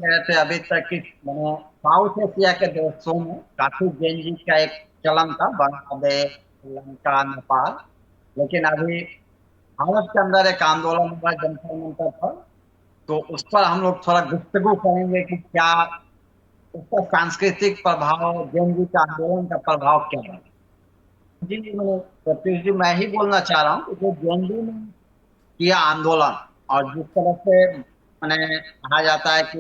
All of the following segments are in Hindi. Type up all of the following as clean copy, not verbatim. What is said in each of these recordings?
रहे थे अभी तक कि मैंने साउथ एशिया के देशों में काफी जेनजी का एक चलन था, बांग्लादेश, श्रीलंका, नेपाल। लेकिन अभी भारत के अंदर एक आंदोलन हुआ जनता मंच पर, तो उस पर हम लोग थोड़ा गुफ्तगू करेंगे कि क्या उसका सांस्कृतिक प्रभाव, जेनजी का आंदोलन का प्रभाव क्या है। जी मैं सतीश जी, मैं ही बोलना चाह रहा हूँ कि जो जेनजी ने किया आंदोलन, और जिस तरह से मैंने कहा जाता है कि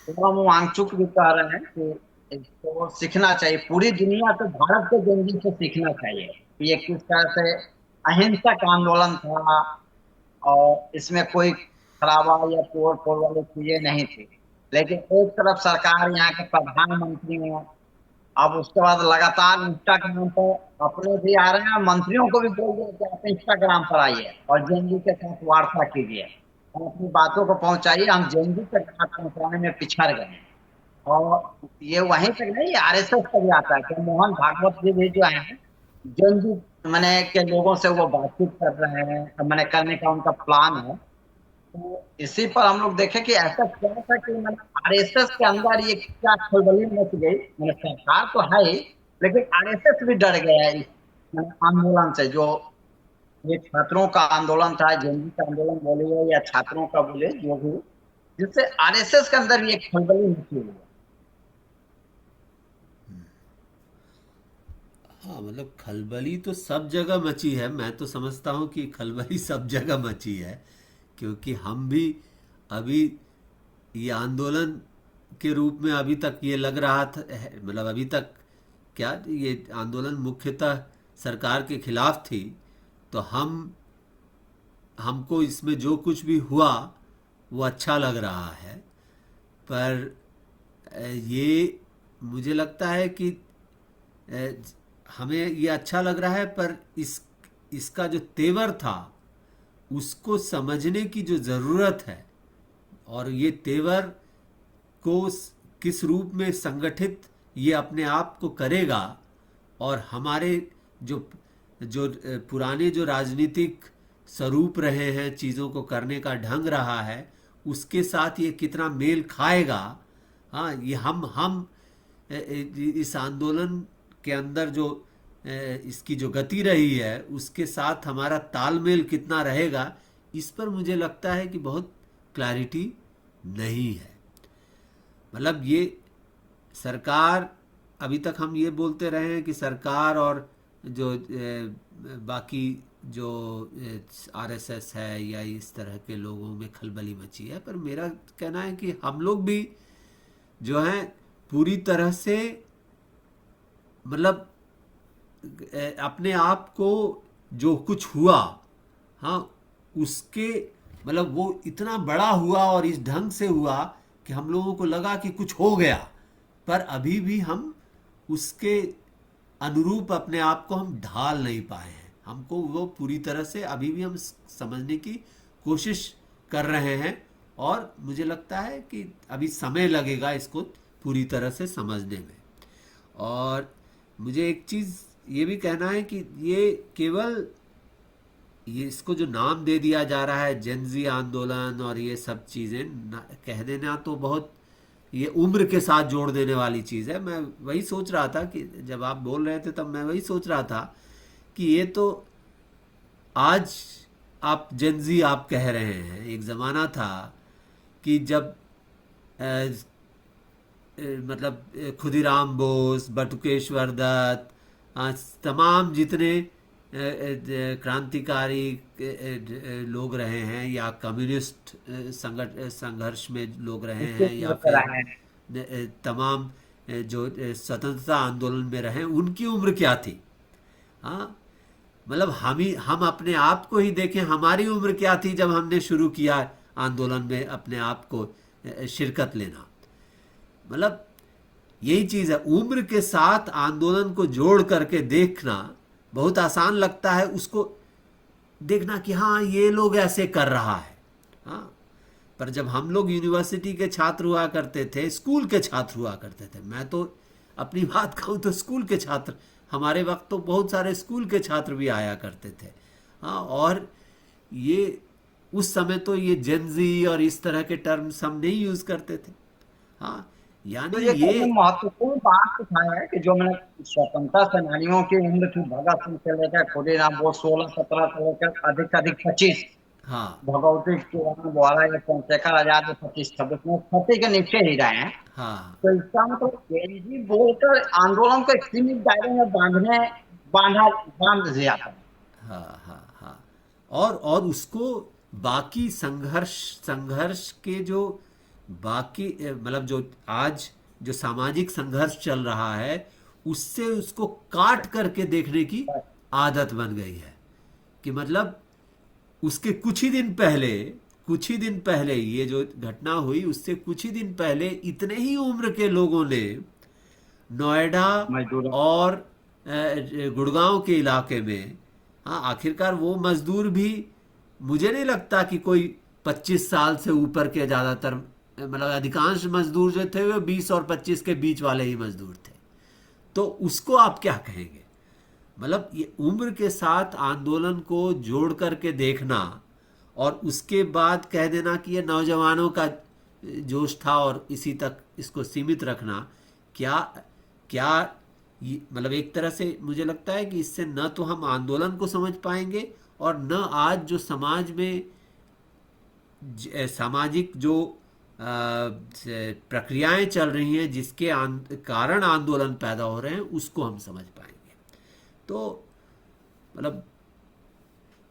हम वांगचुक भी कह रहे हैं कि इसको सीखना चाहिए, पूरी दुनिया को भारत के जेनजी से सीखना चाहिए कि ये किस तरह से अहिंसक आंदोलन था, और इसमें कोई खराबा या तोड़ फोड़ वाली चीजें नहीं थी। लेकिन एक तरफ सरकार, यहाँ के प्रधानमंत्री हैं, अब उसके बाद लगातार इंस्टाग्राम पर अपने भी आ रहे हैं, मंत्रियों को भी बोल रहे हैं कि आप इंस्टाग्राम पर आइए और जेएनयू के साथ वार्ता कीजिए, हम अपनी बातों को पहुंचाइए, हम जेएनयू तक बात पहुंचाने में पिछड़ गए हैं। और ये वहीं तक नहीं, आरएसएस तक जाता है कि मोहन भागवत जी भी जो है जेएनयू मैंने के लोगों से वो बातचीत कर रहे हैं, मैंने करने का उनका प्लान है। तो इसी पर हम लोग देखें कि ऐसा क्या था कि मतलब आरएसएस के अंदर ये क्या खलबली मच गई। मतलब सरकार तो है ही, लेकिन आरएसएस भी डर गया है इस मतलब आंदोलन से। जो ये छात्रों का आंदोलन था, जेएनयू का आंदोलन बोलिए या छात्रों का बोले, जो भी, जिससे आरएसएस के अंदर भी एक खलबली मची हुई है। हाँ, मतलब खलबली तो सब जगह मची है। मैं तो समझता हूँ कि खलबली सब जगह मची है, क्योंकि हम भी अभी ये आंदोलन के रूप में अभी तक ये लग रहा था, मतलब अभी तक क्या ये आंदोलन मुख्यतः सरकार के खिलाफ थी। तो हमको इसमें जो कुछ भी हुआ वो अच्छा लग रहा है। पर ये मुझे लगता है कि अ, हमें ये अच्छा लग रहा है, पर इसका जो तेवर था उसको समझने की जो ज़रूरत है, और ये तेवर को किस रूप में संगठित ये अपने आप को करेगा, और हमारे जो जो पुराने जो राजनीतिक स्वरूप रहे हैं, चीज़ों को करने का ढंग रहा है, उसके साथ ये कितना मेल खाएगा। हाँ, ये हम इस आंदोलन के अंदर जो इसकी जो गति रही है उसके साथ हमारा तालमेल कितना रहेगा, इस पर मुझे लगता है कि बहुत क्लैरिटी नहीं है। मतलब ये सरकार, अभी तक हम ये बोलते रहे हैं कि सरकार और जो बाकी जो आरएसएस है या इस तरह के लोगों में खलबली मची है, पर मेरा कहना है कि हम लोग भी जो हैं पूरी तरह से, मतलब अपने आप को, जो कुछ हुआ, हाँ, उसके मतलब वो इतना बड़ा हुआ और इस ढंग से हुआ कि हम लोगों को लगा कि कुछ हो गया। पर अभी भी हम उसके अनुरूप अपने आप को हम ढाल नहीं पाए हैं। हमको वो पूरी तरह से अभी भी हम समझने की कोशिश कर रहे हैं, और मुझे लगता है कि अभी समय लगेगा इसको पूरी तरह से समझने में। और मुझे एक चीज़ ये भी कहना है कि ये केवल ये इसको जो नाम दे दिया जा रहा है जेनजी आंदोलन और ये सब चीज़ें कह देना तो बहुत ये उम्र के साथ जोड़ देने वाली चीज़ है। मैं वही सोच रहा था कि जब आप बोल रहे थे तब मैं वही सोच रहा था कि ये तो आज आप जेनजी आप कह रहे हैं, एक ज़माना था कि जब मतलब खुदीराम बोस, बटुकेश्वर दत्त, तमाम जितने क्रांतिकारी लोग रहे हैं या कम्युनिस्ट संघर्ष में लोग रहे इसके हैं, या लिए फिर रहा है। तमाम जो स्वतंत्रता आंदोलन में रहे, उनकी उम्र क्या थी। हाँ, मतलब हम अपने आप को ही देखें, हमारी उम्र क्या थी जब हमने शुरू किया आंदोलन में अपने आप को शिरकत लेना। मतलब यही चीज़ है, उम्र के साथ आंदोलन को जोड़ करके देखना बहुत आसान लगता है, उसको देखना कि हाँ ये लोग ऐसे कर रहा है। हाँ, पर जब हम लोग यूनिवर्सिटी के छात्र हुआ करते थे, स्कूल के छात्र हुआ करते थे, मैं तो अपनी बात कहूँ तो स्कूल के छात्र, हमारे वक्त तो बहुत सारे स्कूल के छात्र भी आया करते थे। हाँ, और ये उस समय तो ये जेनजी और इस तरह के टर्म्स हम नहीं यूज़ करते थे। हाँ, तो यानी ये ये, काफी महत्वपूर्ण बात उठाया है कि जो मैंने स्वतंत्रता सेनानियों की उम्र थी, भगत सिंह से लेकर खुदीराम बोस 16-17 से लेकर अधिक से अधिक 25, हाँ, भगवती चौहान द्वारा ये चंद्रशेखर आजाद में 25-26 में 30 के नीचे ही रहे हैं। हाँ, तो इसका मतलब जेएनजी बोलकर आंदोलन को एक सीमित दायरे में बांधा बांध दिया था। हाँ, हाँ, हाँ। और उसको बाकी संघर्ष संघर्ष के जो बाकी मतलब जो आज जो सामाजिक संघर्ष चल रहा है, उससे उसको काट करके देखने की आदत बन गई है। कि मतलब उसके कुछ ही दिन पहले ये जो घटना हुई, उससे कुछ ही दिन पहले इतने ही उम्र के लोगों ने नोएडा मजदूरों। और गुड़गांव के इलाके में, हाँ, आखिरकार वो मजदूर भी, मुझे नहीं लगता कि कोई 25 साल से ऊपर के ज़्यादातर, मतलब अधिकांश मजदूर जो थे वो 20 और 25 के बीच वाले ही मजदूर थे। तो उसको आप क्या कहेंगे? मतलब ये उम्र के साथ आंदोलन को जोड़ करके देखना और उसके बाद कह देना कि ये नौजवानों का जोश था और इसी तक इसको सीमित रखना, क्या क्या मतलब एक तरह से मुझे लगता है कि इससे न तो हम आंदोलन को समझ पाएंगे और न आज जो समाज में सामाजिक जो प्रक्रियाएं चल रही हैं जिसके कारण आंदोलन पैदा हो रहे हैं उसको हम समझ पाएंगे। तो मतलब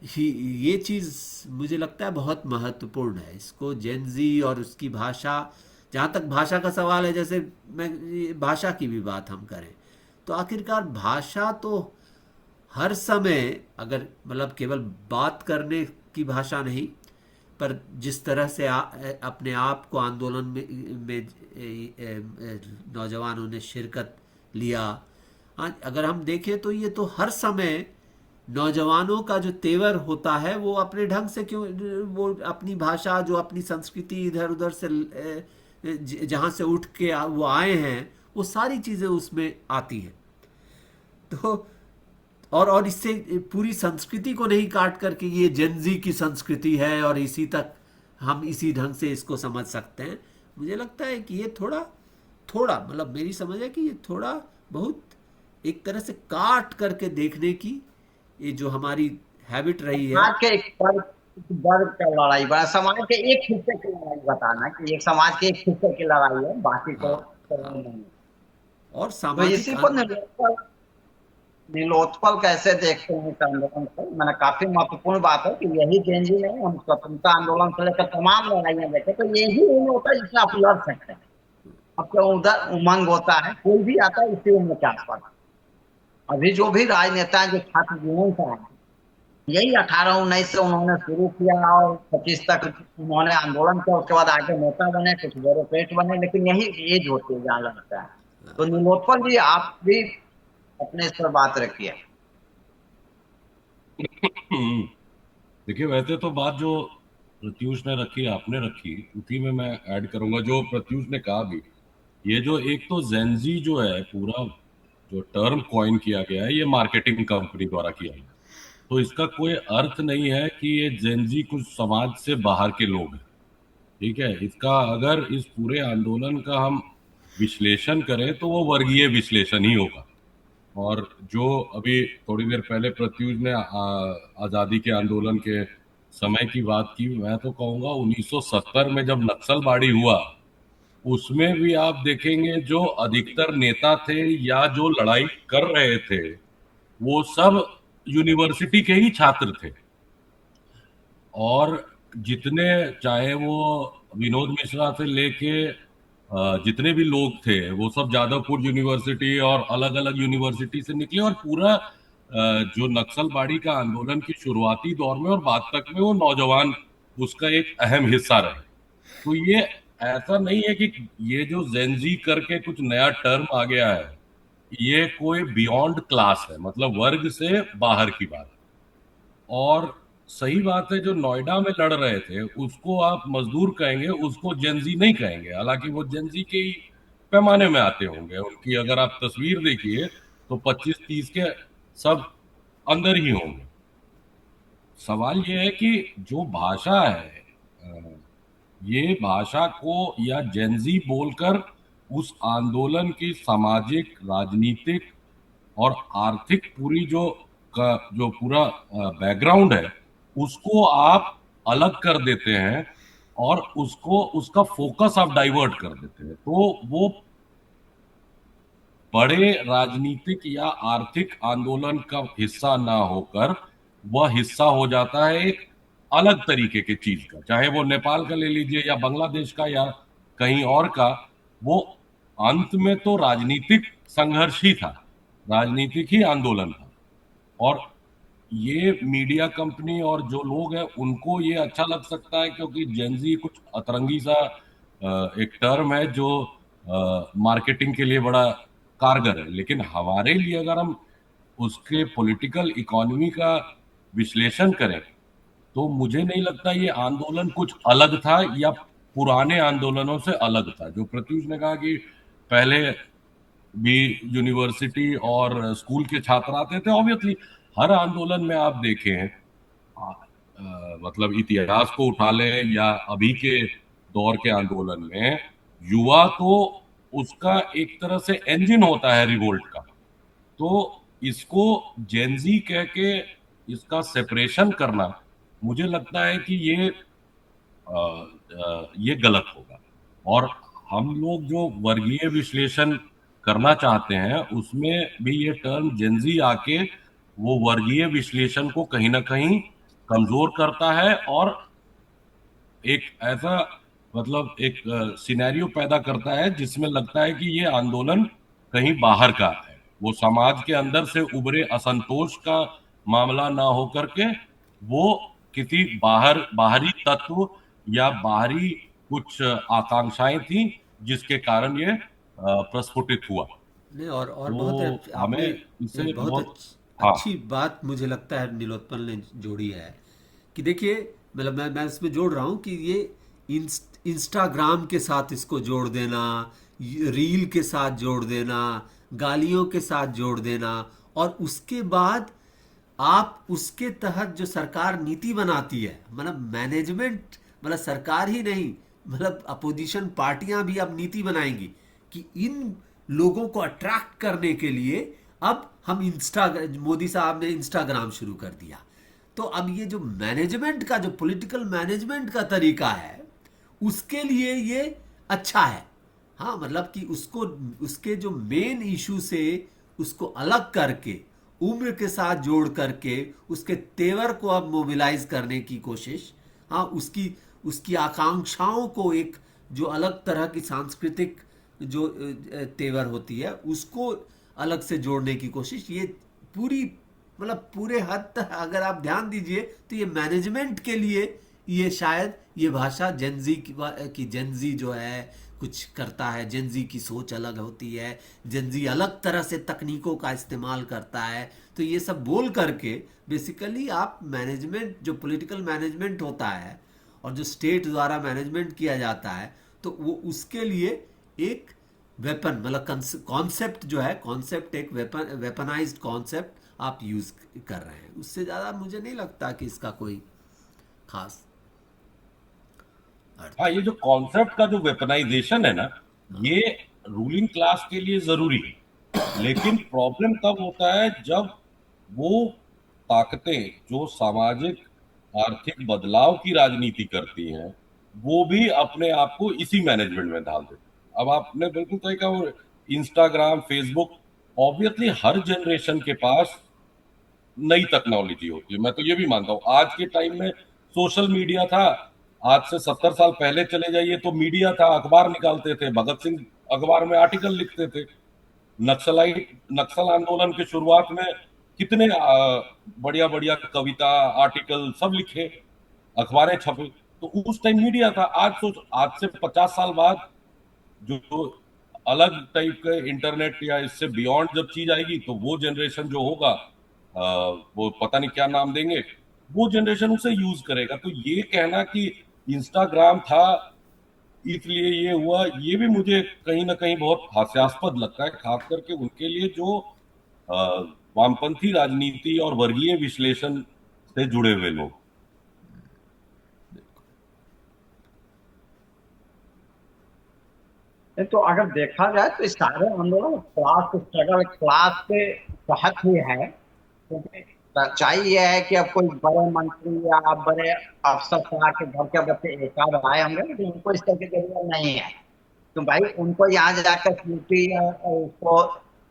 ये चीज़ मुझे लगता है बहुत महत्वपूर्ण है। इसको जेनजी और उसकी भाषा, जहाँ तक भाषा का सवाल है, जैसे मैं भाषा की भी बात हम करें, तो आखिरकार भाषा तो हर समय, अगर मतलब केवल बात करने की भाषा नहीं, पर जिस तरह से अपने आप को आंदोलन में नौजवानों ने शिरकत लिया, हाँ, अगर हम देखें तो ये तो हर समय नौजवानों का जो तेवर होता है वो अपने ढंग से, क्यों, वो अपनी भाषा, जो अपनी संस्कृति इधर उधर से जहाँ से उठ के वो आए हैं, वो सारी चीज़ें उसमें आती हैं। तो और इससे पूरी संस्कृति को नहीं काट करके ये जेनजी की संस्कृति है और इसी तक हम इसी ढंग से इसको समझ सकते हैं। मुझे लगता है कि ये थोड़ा थोड़ा मतलब मेरी समझ है कि ये थोड़ा बहुत एक तरह से काट करके देखने की ये जो हमारी हैबिट रही है। समाज के एक वर्ग का लड़ाई बना, समाज के एक हिस्से की लड़ाई बताना कि एक समाज के एक हिस्से की लड़ाई है, बाकी को हाँ, तो हाँ। नहीं। और तो सामाजिक इसी पर नीलोत्पल कैसे देखते हैं इस आंदोलन को? मैंने काफी महत्वपूर्ण बात है कि यही जेएनजी नहीं, हम स्वतंत्रता आंदोलन से लेकर तमाम लड़ाइयां देखें तो यही नहीं होता है जिसमें आप लड़ सकते हैं। आपका उधर उमंग होता है, कोई भी आता है इसी उम्र के आसपास। अभी जो भी राजनेता हैं जो छात्र जीवन से आए हैं, यही 18-19 से उन्होंने शुरू किया और 25 तक उन्होंने आंदोलन किया, उसके बाद आगे नेता बने, कुछ ब्यूरोक्रेट बने, लेकिन यही एज होती है जहाँ लगता है। तो नीलोत्पल जी, आप भी अपने इस पर बात रखिए। हम्म, देखिए, वैसे तो बात जो प्रत्यूष ने रखी, आपने रखी, उसी में मैं ऐड करूंगा जो प्रत्यूष ने कहा भी। ये जो एक तो जेंजी जो है, पूरा जो टर्म कॉइन किया गया है, ये मार्केटिंग कंपनी द्वारा किया गया है। तो इसका कोई अर्थ नहीं है कि ये जेंजी कुछ समाज से बाहर के लोग हैं। ठीक है, इसका अगर इस पूरे आंदोलन का हम विश्लेषण करें तो वो वर्गीय विश्लेषण ही होगा। और जो अभी थोड़ी देर पहले प्रत्युष ने आजादी के आंदोलन के समय की बात की, मैं तो कहूंगा 1970 में जब नक्सलबाड़ी हुआ, उसमें भी आप देखेंगे जो अधिकतर नेता थे या जो लड़ाई कर रहे थे, वो सब यूनिवर्सिटी के ही छात्र थे। और जितने, चाहे वो विनोद मिश्रा से लेके जितने भी लोग थे, वो सब जादवपुर यूनिवर्सिटी और अलग अलग यूनिवर्सिटी से निकले। और पूरा जो नक्सलबाड़ी का आंदोलन की शुरुआती दौर में और बाद तक में वो नौजवान उसका एक अहम हिस्सा रहे। तो ये ऐसा नहीं है कि ये जो जेनजी करके कुछ नया टर्म आ गया है, ये कोई बियॉन्ड क्लास है, मतलब वर्ग से बाहर की बात। और सही बात है, जो नोएडा में लड़ रहे थे उसको आप मजदूर कहेंगे, उसको जेनजी नहीं कहेंगे, हालांकि वो जेनजी के ही पैमाने में आते होंगे। उनकी अगर आप तस्वीर देखिए तो 25-30 के सब अंदर ही होंगे। सवाल ये है कि जो भाषा है, ये भाषा को या जेनजी बोलकर उस आंदोलन की सामाजिक, राजनीतिक और आर्थिक पूरी जो पूरा बैकग्राउंड है, उसको आप अलग कर देते हैं और उसको उसका फोकस आप डाइवर्ट कर देते हैं। तो वो बड़े राजनीतिक या आर्थिक आंदोलन का हिस्सा ना होकर वह हिस्सा हो जाता है एक अलग तरीके की चीज का, चाहे वो नेपाल का ले लीजिए या बांग्लादेश का या कहीं और का। वो अंत में तो राजनीतिक संघर्ष ही था, राजनीतिक ही आंदोलन था। और ये मीडिया कंपनी और जो लोग हैं उनको ये अच्छा लग सकता है क्योंकि जेनजी कुछ अतरंगी सा एक टर्म है जो मार्केटिंग के लिए बड़ा कारगर है, लेकिन हमारे लिए अगर हम उसके पॉलिटिकल इकोनॉमी का विश्लेषण करें तो मुझे नहीं लगता ये आंदोलन कुछ अलग था या पुराने आंदोलनों से अलग था। जो प्रत्युष ने कहा कि पहले भी यूनिवर्सिटी और स्कूल के छात्र आते थे, ऑब्वियसली हर आंदोलन में आप देखें, मतलब इतिहास को उठा लें या अभी के दौर के आंदोलन में, युवा तो उसका एक तरह से इंजन होता है रिवोल्ट का। तो इसको जेनजी कह के इसका सेपरेशन करना, मुझे लगता है कि ये गलत होगा। और हम लोग जो वर्गीय विश्लेषण करना चाहते हैं उसमें भी ये टर्म जेनजी आके वो वर्गीय विश्लेषण को कहीं ना कहीं कमजोर करता है और एक ऐसा, मतलब एक सिनेरियो पैदा करता है जिसमें लगता है कि ये आंदोलन कहीं बाहर का है, वो समाज के अंदर से उभरे असंतोष का मामला ना हो करके वो किसी बाहरी तत्व या बाहरी कुछ आकांक्षाएं थी जिसके कारण ये प्रस्फुटित हुआ। नहीं, और बहुत तो हमें आपने इसे बहुत बहुत, हाँ, अच्छी बात मुझे लगता है नीलोत्पल ने जोड़ी है कि देखिए, मतलब मैं इसमें जोड़ रहा हूँ कि ये इंस्टाग्राम के साथ इसको जोड़ देना, रील के साथ जोड़ देना, गालियों के साथ जोड़ देना, और उसके बाद आप उसके तहत जो सरकार नीति बनाती है, मतलब मैनेजमेंट, मतलब सरकार ही नहीं, मतलब अपोजिशन पार्टियां भी अब नीति बनाएंगी कि इन लोगों को अट्रैक्ट करने के लिए अब हम मोदी साहब ने इंस्टाग्राम शुरू कर दिया। तो अब ये जो मैनेजमेंट का, जो पॉलिटिकल मैनेजमेंट का तरीका है, उसके लिए ये अच्छा है। हाँ, मतलब कि उसको, उसके जो मेन इशू से उसको अलग करके, उम्र के साथ जोड़ करके उसके तेवर को अब मोबिलाइज करने की कोशिश, हाँ, उसकी उसकी आकांक्षाओं को एक जो अलग तरह की सांस्कृतिक जो तेवर होती है उसको अलग से जोड़ने की कोशिश, ये पूरी, मतलब पूरे हद तक अगर आप ध्यान दीजिए तो ये मैनेजमेंट के लिए, ये शायद ये भाषा जेनजी की जेनजी जो है कुछ करता है, जेनजी की सोच अलग होती है, जेनजी अलग तरह से तकनीकों का इस्तेमाल करता है। तो ये सब बोल करके बेसिकली आप मैनेजमेंट, जो पॉलिटिकल मैनेजमेंट होता है और जो स्टेट द्वारा मैनेजमेंट किया जाता है, तो वो उसके लिए एक वेपन, मतलब कॉन्सेप्ट जो है, कॉन्सेप्ट एक वेपनाइज्ड कॉन्सेप्ट आप यूज कर रहे हैं। उससे ज़्यादा मुझे नहीं लगता कि इसका कोई खास हाँ, अर्थ ये है। जो कॉन्सेप्ट का जो वेपनाइजेशन है ना, ये रूलिंग क्लास के लिए जरूरी है। लेकिन प्रॉब्लम तब होता है जब वो ताकतें जो सामाजिक आर्थिक बदलाव की राजनीति करती हैं वो भी अपने आप को इसी मैनेजमेंट में डाल देती हैं। अब आपने बिल्कुल सही कहा, वो इंस्टाग्राम, फेसबुक, ऑब्वियसली हर जनरेशन के पास नई टेक्नोलॉजी होती है। मैं तो ये भी मानता हूँ आज के टाइम में सोशल मीडिया था, आज से 70 साल पहले चले जाइए तो मीडिया था, अखबार निकालते थे, भगत सिंह अखबार में आर्टिकल लिखते थे। नक्सल आंदोलन की शुरुआत में कितने बढ़िया बढ़िया कविता, आर्टिकल सब लिखे, अखबारें छपे। तो उस टाइम मीडिया था। आज सोच, आज से 50 साल बाद जो अलग टाइप का इंटरनेट या इससे बियॉन्ड जब चीज आएगी तो वो जनरेशन जो होगा, वो पता नहीं क्या नाम देंगे, वो जनरेशन उसे यूज करेगा। तो ये कहना कि इंस्टाग्राम था इसलिए ये हुआ, ये भी मुझे कहीं ना कहीं बहुत हास्यास्पद लगता है, खास करके उनके लिए जो अ, वामपंथी राजनीति और वर्गीय विश्लेषण से जुड़े हुए लोग। तो अगर देखा जाए तो इस सारे आंदोलन क्लास स्ट्रगल, क्लास के तहत ही है। क्योंकि सच्चाई ये है कि अब कोई बड़े मंत्री या बड़े अफसर सलाह के घर के बच्चे एक आध आए होंगे, लेकिन उनको इस तरह की जरूरत नहीं है। तो भाई उनको यहाँ जाकर सीटी या उसको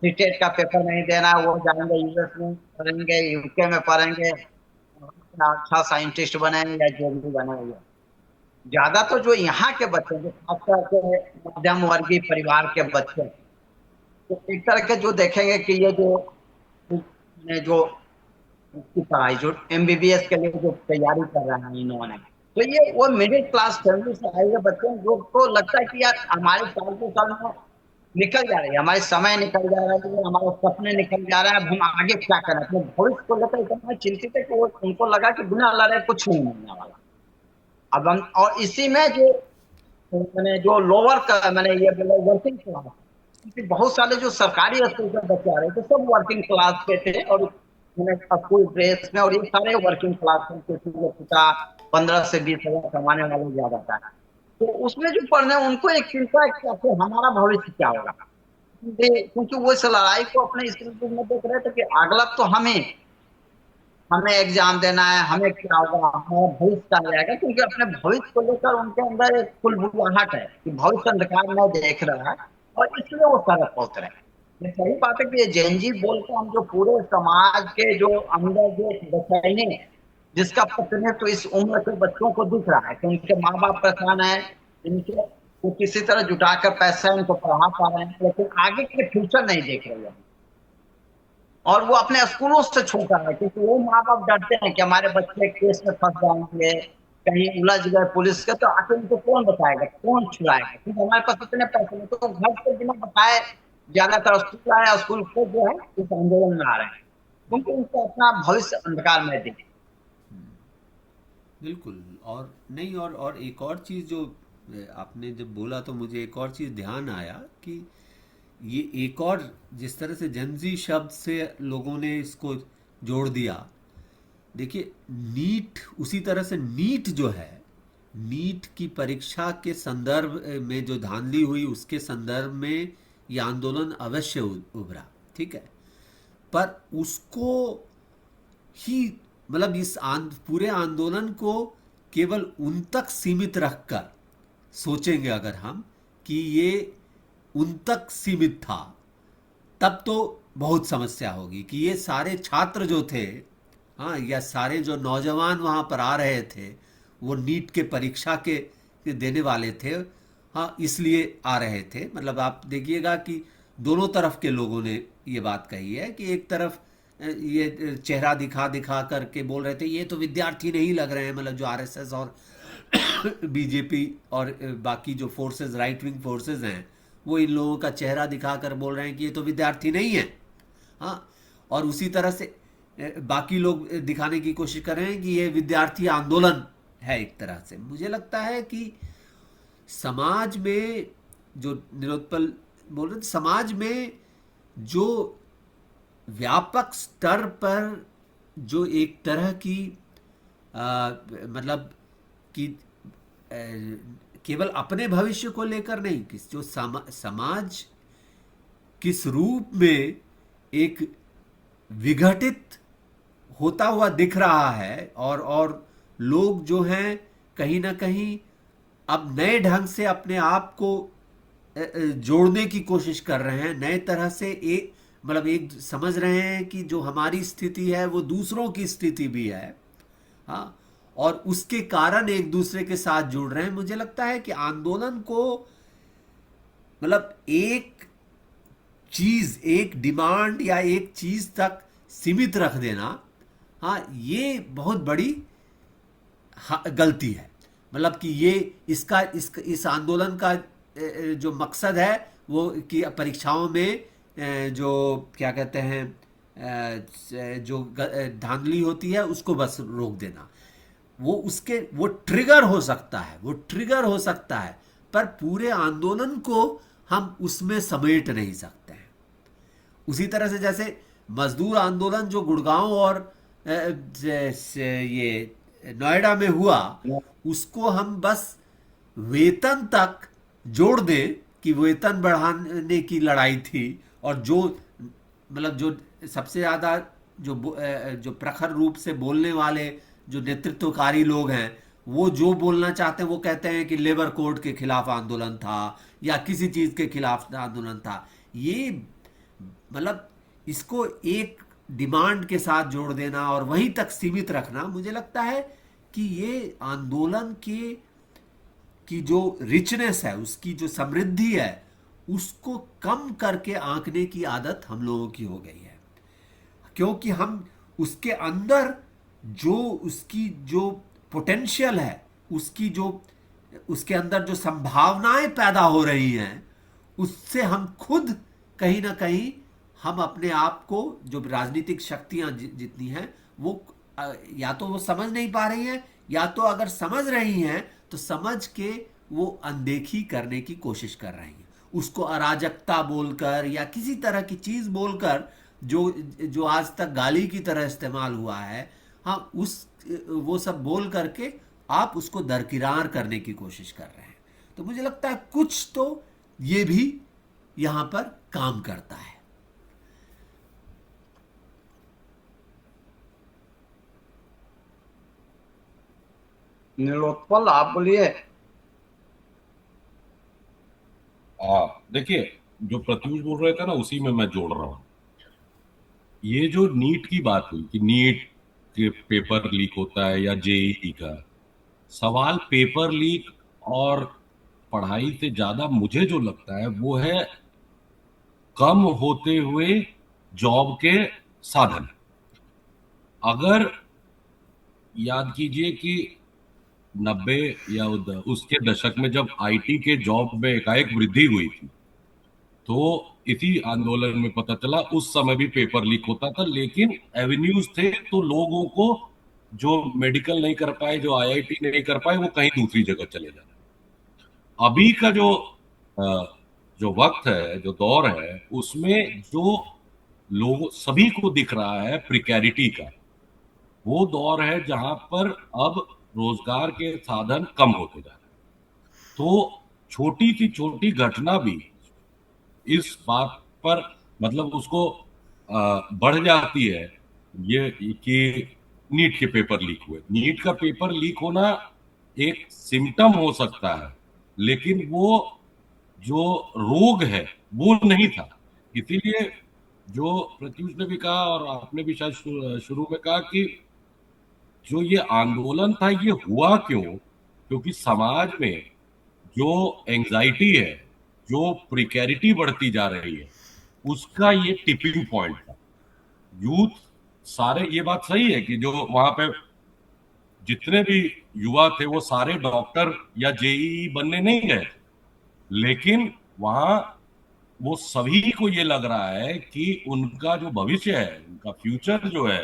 सीटेट का पेपर नहीं देना, वो जाएंगे यूएस में पढ़ेंगे, यूके में पढ़ेंगे, अपना अच्छा साइंटिस्ट बनेंगे या जो भी बनेंगे। ज्यादा तो जो यहाँ के बच्चे, जो खासकर के मध्यम वर्गीय परिवार के बच्चे, तो एक तरह के जो देखेंगे कि ये जो ने जो उसकी पढ़ाई, जो एमबीबीएस के लिए जो तैयारी कर रहे हैं इन्होंने, तो ये वो मिडिल क्लास फैमिली से आए हुए बच्चे हैं, जो को लगता है कि यार हमारे साल के साल में निकल जा रही है, हमारे समय निकल जा रहा है, हमारे सपने निकल जा रहे हैं, अब हम आगे क्या करें। अपने भविष्य को लेकर इतना चिंतित है कि वो उनको लगा कि बिना लड़े कुछ नहीं मिलने वाला। अब हम और इसी में जो मैंने जो लोअर का मैंने ये बोला वर्किंग क्लास, क्योंकि बहुत सारे जो सरकारी स्कूल के बच्चे आ रहे थे सब वर्किंग क्लास के थे, और मैंने स्कूल ड्रेस में, और ये सारे वर्किंग क्लास में, किसी के पिता 15 से 20 हजार कमाने वाले ज्यादा था। तो उसमें जो पढ़ने, उनको एक चिंता है कि आखिर हमारा भविष्य क्या होगा। क्योंकि वो इस लड़ाई को अपने इस रूप में देख रहे थे कि अगला तो हमें हमें एग्जाम देना है, हमें क्या होगा, हमारा भविष्य क्या जाएगा। क्योंकि अपने भविष्य को लेकर उनके अंदर एक खुलबुलाहट है कि भविष्य अंधकार में देख रहा है, और इसलिए वो सड़क पर उतरे। ये सही बात है कि ये जेनजी बोल के हम जो पूरे समाज के जो अंदर जो बेचैनी है, जिसका प्रतिनिधित्व तो इस उम्र के बच्चों को दिख रहा है कि उनके माँ बाप परेशान है, इनके वो किसी तरह जुटाकर पैसा इनको पढ़ा पा रहे हैं, लेकिन आगे के फ्यूचर नहीं देख रहे हैं। और वो अपने स्कूलों से छूटा है, क्योंकि वो माँ बाप डरते हैं कि हमारे बच्चे केस में फंस जाएंगे, कहीं उलझ गए पुलिस के, तो आखिर उनको कौन बताएगा, कौन छुड़ाएगा। क्योंकि हमारे पास इतने पैसे नहीं, तो घर से बिना बताए ज्यादातर स्कूल आए, स्कूल को जो है इस आंदोलन में आ रहे हैं, क्योंकि उनको अपना भविष्य अंधकार में दिखे। बिल्कुल। और नहीं, और एक और चीज़ जो आपने जब बोला तो मुझे एक और चीज़ ध्यान आया कि ये एक और, जिस तरह से जनजी शब्द से लोगों ने इसको जोड़ दिया। देखिए, नीट, उसी तरह से नीट जो है, नीट की परीक्षा के संदर्भ में जो धांधली हुई, उसके संदर्भ में ये आंदोलन अवश्य उभरा, ठीक है। पर उसको ही, मतलब इस पूरे आंदोलन को केवल उन तक सीमित रखकर सोचेंगे अगर हम कि ये उन तक सीमित था, तब तो बहुत समस्या होगी कि ये सारे छात्र जो थे, हाँ, या सारे जो नौजवान वहाँ पर आ रहे थे, वो नीट के परीक्षा के देने वाले थे, हाँ, इसलिए आ रहे थे। मतलब आप देखिएगा कि दोनों तरफ के लोगों ने ये बात कही है कि एक तरफ ये चेहरा दिखा दिखा करके बोल रहे थे ये तो विद्यार्थी नहीं लग रहे हैं, मतलब जो आरएसएस और बीजेपी और बाकी जो फोर्सेस, राइट विंग फोर्सेस हैं, वो इन लोगों का चेहरा दिखाकर बोल रहे हैं कि ये तो विद्यार्थी नहीं है, हाँ। और उसी तरह से बाकी लोग दिखाने की कोशिश कर रहे हैं कि ये विद्यार्थी आंदोलन है। एक तरह से मुझे लगता है कि समाज में, जो निरुत्पल बोल रहे थे, समाज में जो व्यापक स्तर पर जो एक तरह की मतलब कि केवल अपने भविष्य को लेकर नहीं, कि जो समाज किस रूप में एक विघटित होता हुआ दिख रहा है, और लोग जो हैं कहीं ना कहीं अब नए ढंग से अपने आप को जोड़ने की कोशिश कर रहे हैं, नए तरह से एक, मतलब एक समझ रहे हैं कि जो हमारी स्थिति है वो दूसरों की स्थिति भी है, हाँ, और उसके कारण एक दूसरे के साथ जुड़ रहे हैं। मुझे लगता है कि आंदोलन को, मतलब एक चीज, एक डिमांड या एक चीज तक सीमित रख देना, हाँ, ये बहुत बड़ी गलती है। मतलब कि ये इस आंदोलन का जो मकसद है वो कि परीक्षाओं में जो क्या कहते हैं, जो धांधली होती है उसको बस रोक देना, वो ट्रिगर हो सकता है, वो ट्रिगर हो सकता है, पर पूरे आंदोलन को हम उसमें समेट नहीं सकते हैं। उसी तरह से जैसे मजदूर आंदोलन जो गुड़गांव और ये नोएडा में हुआ, उसको हम बस वेतन तक जोड़ दें कि वेतन बढ़ाने की लड़ाई थी, और जो मतलब जो सबसे ज़्यादा जो प्रखर रूप से बोलने वाले जो नेतृत्वकारी लोग हैं, वो जो बोलना चाहते हैं वो कहते हैं कि लेबर कोड के खिलाफ आंदोलन था या किसी चीज़ के खिलाफ आंदोलन था। ये मतलब इसको एक डिमांड के साथ जोड़ देना और वहीं तक सीमित रखना, मुझे लगता है कि ये आंदोलन के की जो रिचनेस है, उसकी जो समृद्धि है, उसको कम करके आंकने की आदत हम लोगों की हो गई है। क्योंकि हम उसके अंदर जो उसकी जो पोटेंशियल है, उसकी जो उसके अंदर जो संभावनाएं पैदा हो रही हैं, उससे हम खुद कहीं ना कहीं हम अपने आप को, जो राजनीतिक शक्तियां जितनी हैं वो या तो वो समझ नहीं पा रही हैं, या तो अगर समझ रही हैं तो समझ के वो अनदेखी करने की कोशिश कर रही हैं, उसको अराजकता बोलकर या किसी तरह की चीज बोलकर, जो जो आज तक गाली की तरह इस्तेमाल हुआ है, हाँ उस वो सब बोल करके आप उसको दरकिरार करने की कोशिश कर रहे हैं। तो मुझे लगता है कुछ तो ये भी यहां पर काम करता है। नीलोत्पल, आप बोलिए। हाँ, देखिए, जो प्रत्युष बोल रहे थे ना, उसी में मैं जोड़ रहा हूँ। ये जो नीट की बात हुई कि नीट के पेपर लीक होता है या जेईई का सवाल, पेपर लीक और पढ़ाई से ज्यादा मुझे जो लगता है वो है कम होते हुए जॉब के साधन। अगर याद कीजिए कि 90 या उसके दशक में जब आईटी के जॉब में एकाएक वृद्धि हुई थी, तो इसी आंदोलन में पता चला। उस समय भी पेपर लीक होता था, लेकिन एवेन्यूज थे, तो लोगों को जो मेडिकल नहीं कर पाए, जो आईआईटी नहीं कर पाए, वो कहीं दूसरी जगह चले जाते। अभी का जो वक्त है, जो दौर है, उसमें जो लोग सभी को दिख रहा है प्रिकैरिटी का, वो दौर है जहां पर अब रोजगार के साधन कम होते जा रहे हैं। तो छोटी सी छोटी घटना भी इस बात पर मतलब उसको बढ़ जाती है, ये कि नीट के पेपर लीक हुए। नीट का पेपर लीक होना एक सिम्टम हो सकता है, लेकिन वो जो रोग है वो नहीं था। इसीलिए जो प्रत्युष ने भी कहा और आपने भी शायद शुरू में कहा कि जो ये आंदोलन था ये हुआ क्यों, क्योंकि समाज में जो एंजाइटी है, जो प्रिकैरिटी बढ़ती जा रही है, उसका ये टिपिंग पॉइंट था। यूथ सारे, ये बात सही है कि जो वहां पे जितने भी युवा थे वो सारे डॉक्टर या जेईई बनने नहीं गए, लेकिन वहां वो सभी को ये लग रहा है कि उनका जो भविष्य है, उनका फ्यूचर जो है,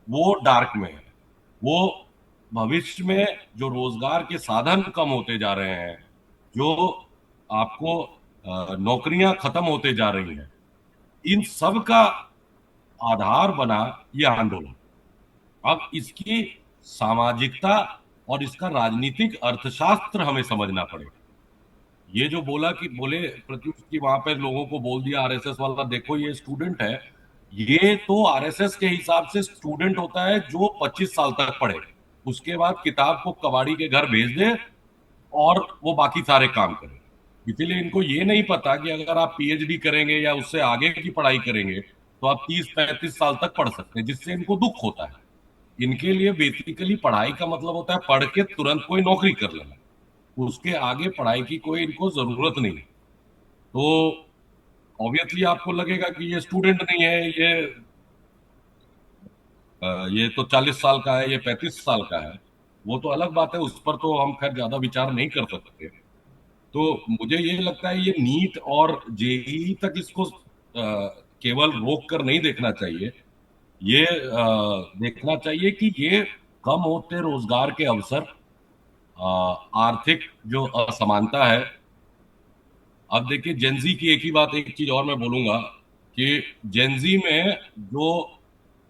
वो डार्क में है। वो भविष्य में जो रोजगार के साधन कम होते जा रहे हैं, जो आपको नौकरियां खत्म होते जा रही हैं, इन सब का आधार बना ये आंदोलन। अब इसकी सामाजिकता और इसका राजनीतिक अर्थशास्त्र हमें समझना पड़ेगा। ये जो बोला कि बोले प्रत्युष की वहां पे लोगों को बोल दिया आरएसएस वाला, देखो ये स्टूडेंट है, ये तो आरएसएस के हिसाब से स्टूडेंट होता है जो 25 साल तक पढ़े, उसके बाद किताब को कबाड़ी के घर भेज दे और वो बाकी सारे काम करे। इसीलिए इनको ये नहीं पता कि अगर आप पीएचडी करेंगे या उससे आगे की पढ़ाई करेंगे तो आप 30-35 साल तक पढ़ सकते हैं, जिससे इनको दुख होता है। इनके लिए बेसिकली पढ़ाई का मतलब होता है पढ़ के तुरंत कोई नौकरी कर लेना, उसके आगे पढ़ाई की कोई इनको जरूरत नहीं। तो ऑब्वियसली आपको लगेगा कि ये स्टूडेंट नहीं है, ये तो 40 साल का है, ये 35 साल का है, वो तो अलग बात है, उस पर तो हम खैर ज्यादा विचार नहीं कर सकते। तो मुझे ये लगता है ये नीट और जेईई तक इसको केवल रोक कर नहीं देखना चाहिए। ये देखना चाहिए कि ये कम होते रोजगार के अवसर, आर्थिक जो असमानता है। अब देखिए, जेंजी की एक ही बात, एक चीज और मैं बोलूंगा कि जेंजी में जो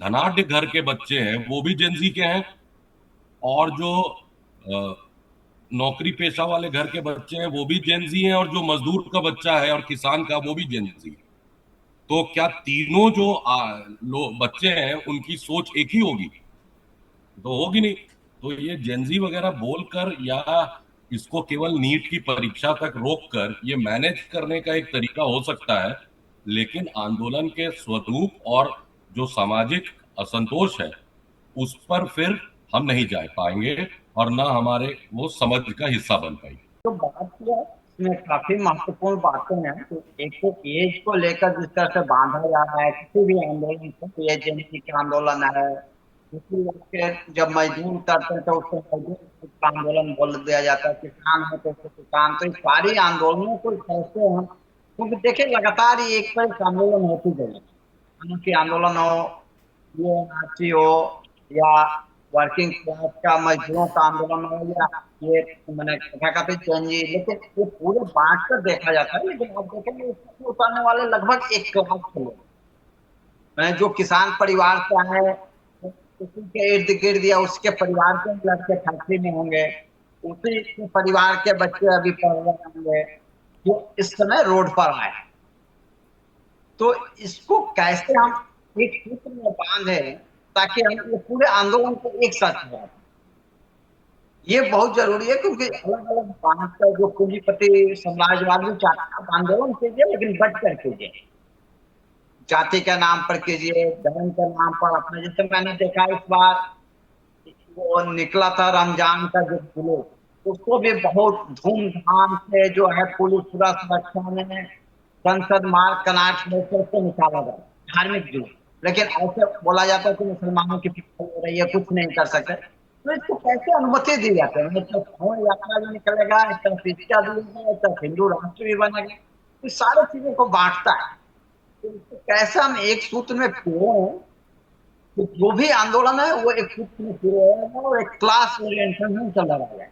धनाढ्य घर के बच्चे हैं वो भी जेंजी के हैं, और जो नौकरी पेशा वाले घर के बच्चे हैं वो भी जेनजी हैं, और जो मजदूर का बच्चा है और किसान का वो भी जेनजी। तो क्या तीनों जो बच्चे हैं उनकी सोच एक ही होगी? तो होगी नहीं। तो ये जेनजी वगैरह बोलकर या इसको केवल नीट की परीक्षा तक रोक कर ये मैनेज करने का एक तरीका हो सकता है, लेकिन आंदोलन के स्वरूप और जो सामाजिक असंतोष है उस पर फिर हम नहीं जा पाएंगे, और ना हमारे वो समझ का हिस्सा बन पाएंगे। तो बात यह है, इसमें काफी महत्वपूर्ण बातें हैं। तो एक तो एज को लेकर जिस तरह से बांधा जा रहा है किसी भी आंदोलन को, तो ये जेएनजी का आंदोलन है। दूसरी बात के जब मजदूर करते हैं तो उसको मजदूर का आंदोलन बोल दिया जाता है, किसान है तो उसको किसान। तो इस सारी आंदोलनों को कैसे हम, क्योंकि देखिए लगातार ये एक पर एक आंदोलन होती गई, की आंदोलन हो, ये नाची हो, या वर्किंग क्लास का मजदूरों का आंदोलन हो, या ये मैंने कहा काफी चेंजी, लेकिन ये पूरे बांट कर देखा जाता है। लेकिन आप देखेंगे इसमें उतारने वाले लगभग एक क्लास के लोग, मैंने जो किसान परिवार से आए, उसी के इर्द गिर्द या उसके परिवार के लड़के फैक्ट्री में होंगे, उसी के परिवार के बच्चे अभी पढ़ रहे होंगे जो इस समय रोड पर आए। तो इसको कैसे हम एक सूत्र में बांधे ताकि हम ये पूरे आंदोलन को एक साथ चला, ये बहुत जरूरी है। क्योंकि अलग अलग बांध का जो पूंजीपति समाजवाद भी चाहता है, आप आंदोलन कीजिए लेकिन बच कर कीजिए, जाति के नाम पर कीजिए, धर्म के नाम पर अपने। जैसे मैंने देखा इस बार वो निकला था रमजान का जो जुलूस, उसको भी बहुत धूमधाम से जो है पुलिस पूरा सुरक्षा में संसद मार्ग कनाट में से उसको निकाला गया, धार्मिक जुलूस। लेकिन ऐसे बोला जाता है कि मुसलमानों की पिटाई हो रही है, कुछ नहीं कर सकते। तो इसको कैसे अनुमति दी जाती है? मतलब छावन यात्रा भी निकलेगा, इस तरफ शिक्षा भी होगा, इस तरफ हिंदू राष्ट्र भी बनेगा, तो सारी चीजों को बांटता है। तो इसको कैसे हम एक सूत्र में पिरोएं कि जो भी आंदोलन है वो एक सूत्र में पिरोएगा और एक क्लास ओरिएंटेशन में चला रहेगा।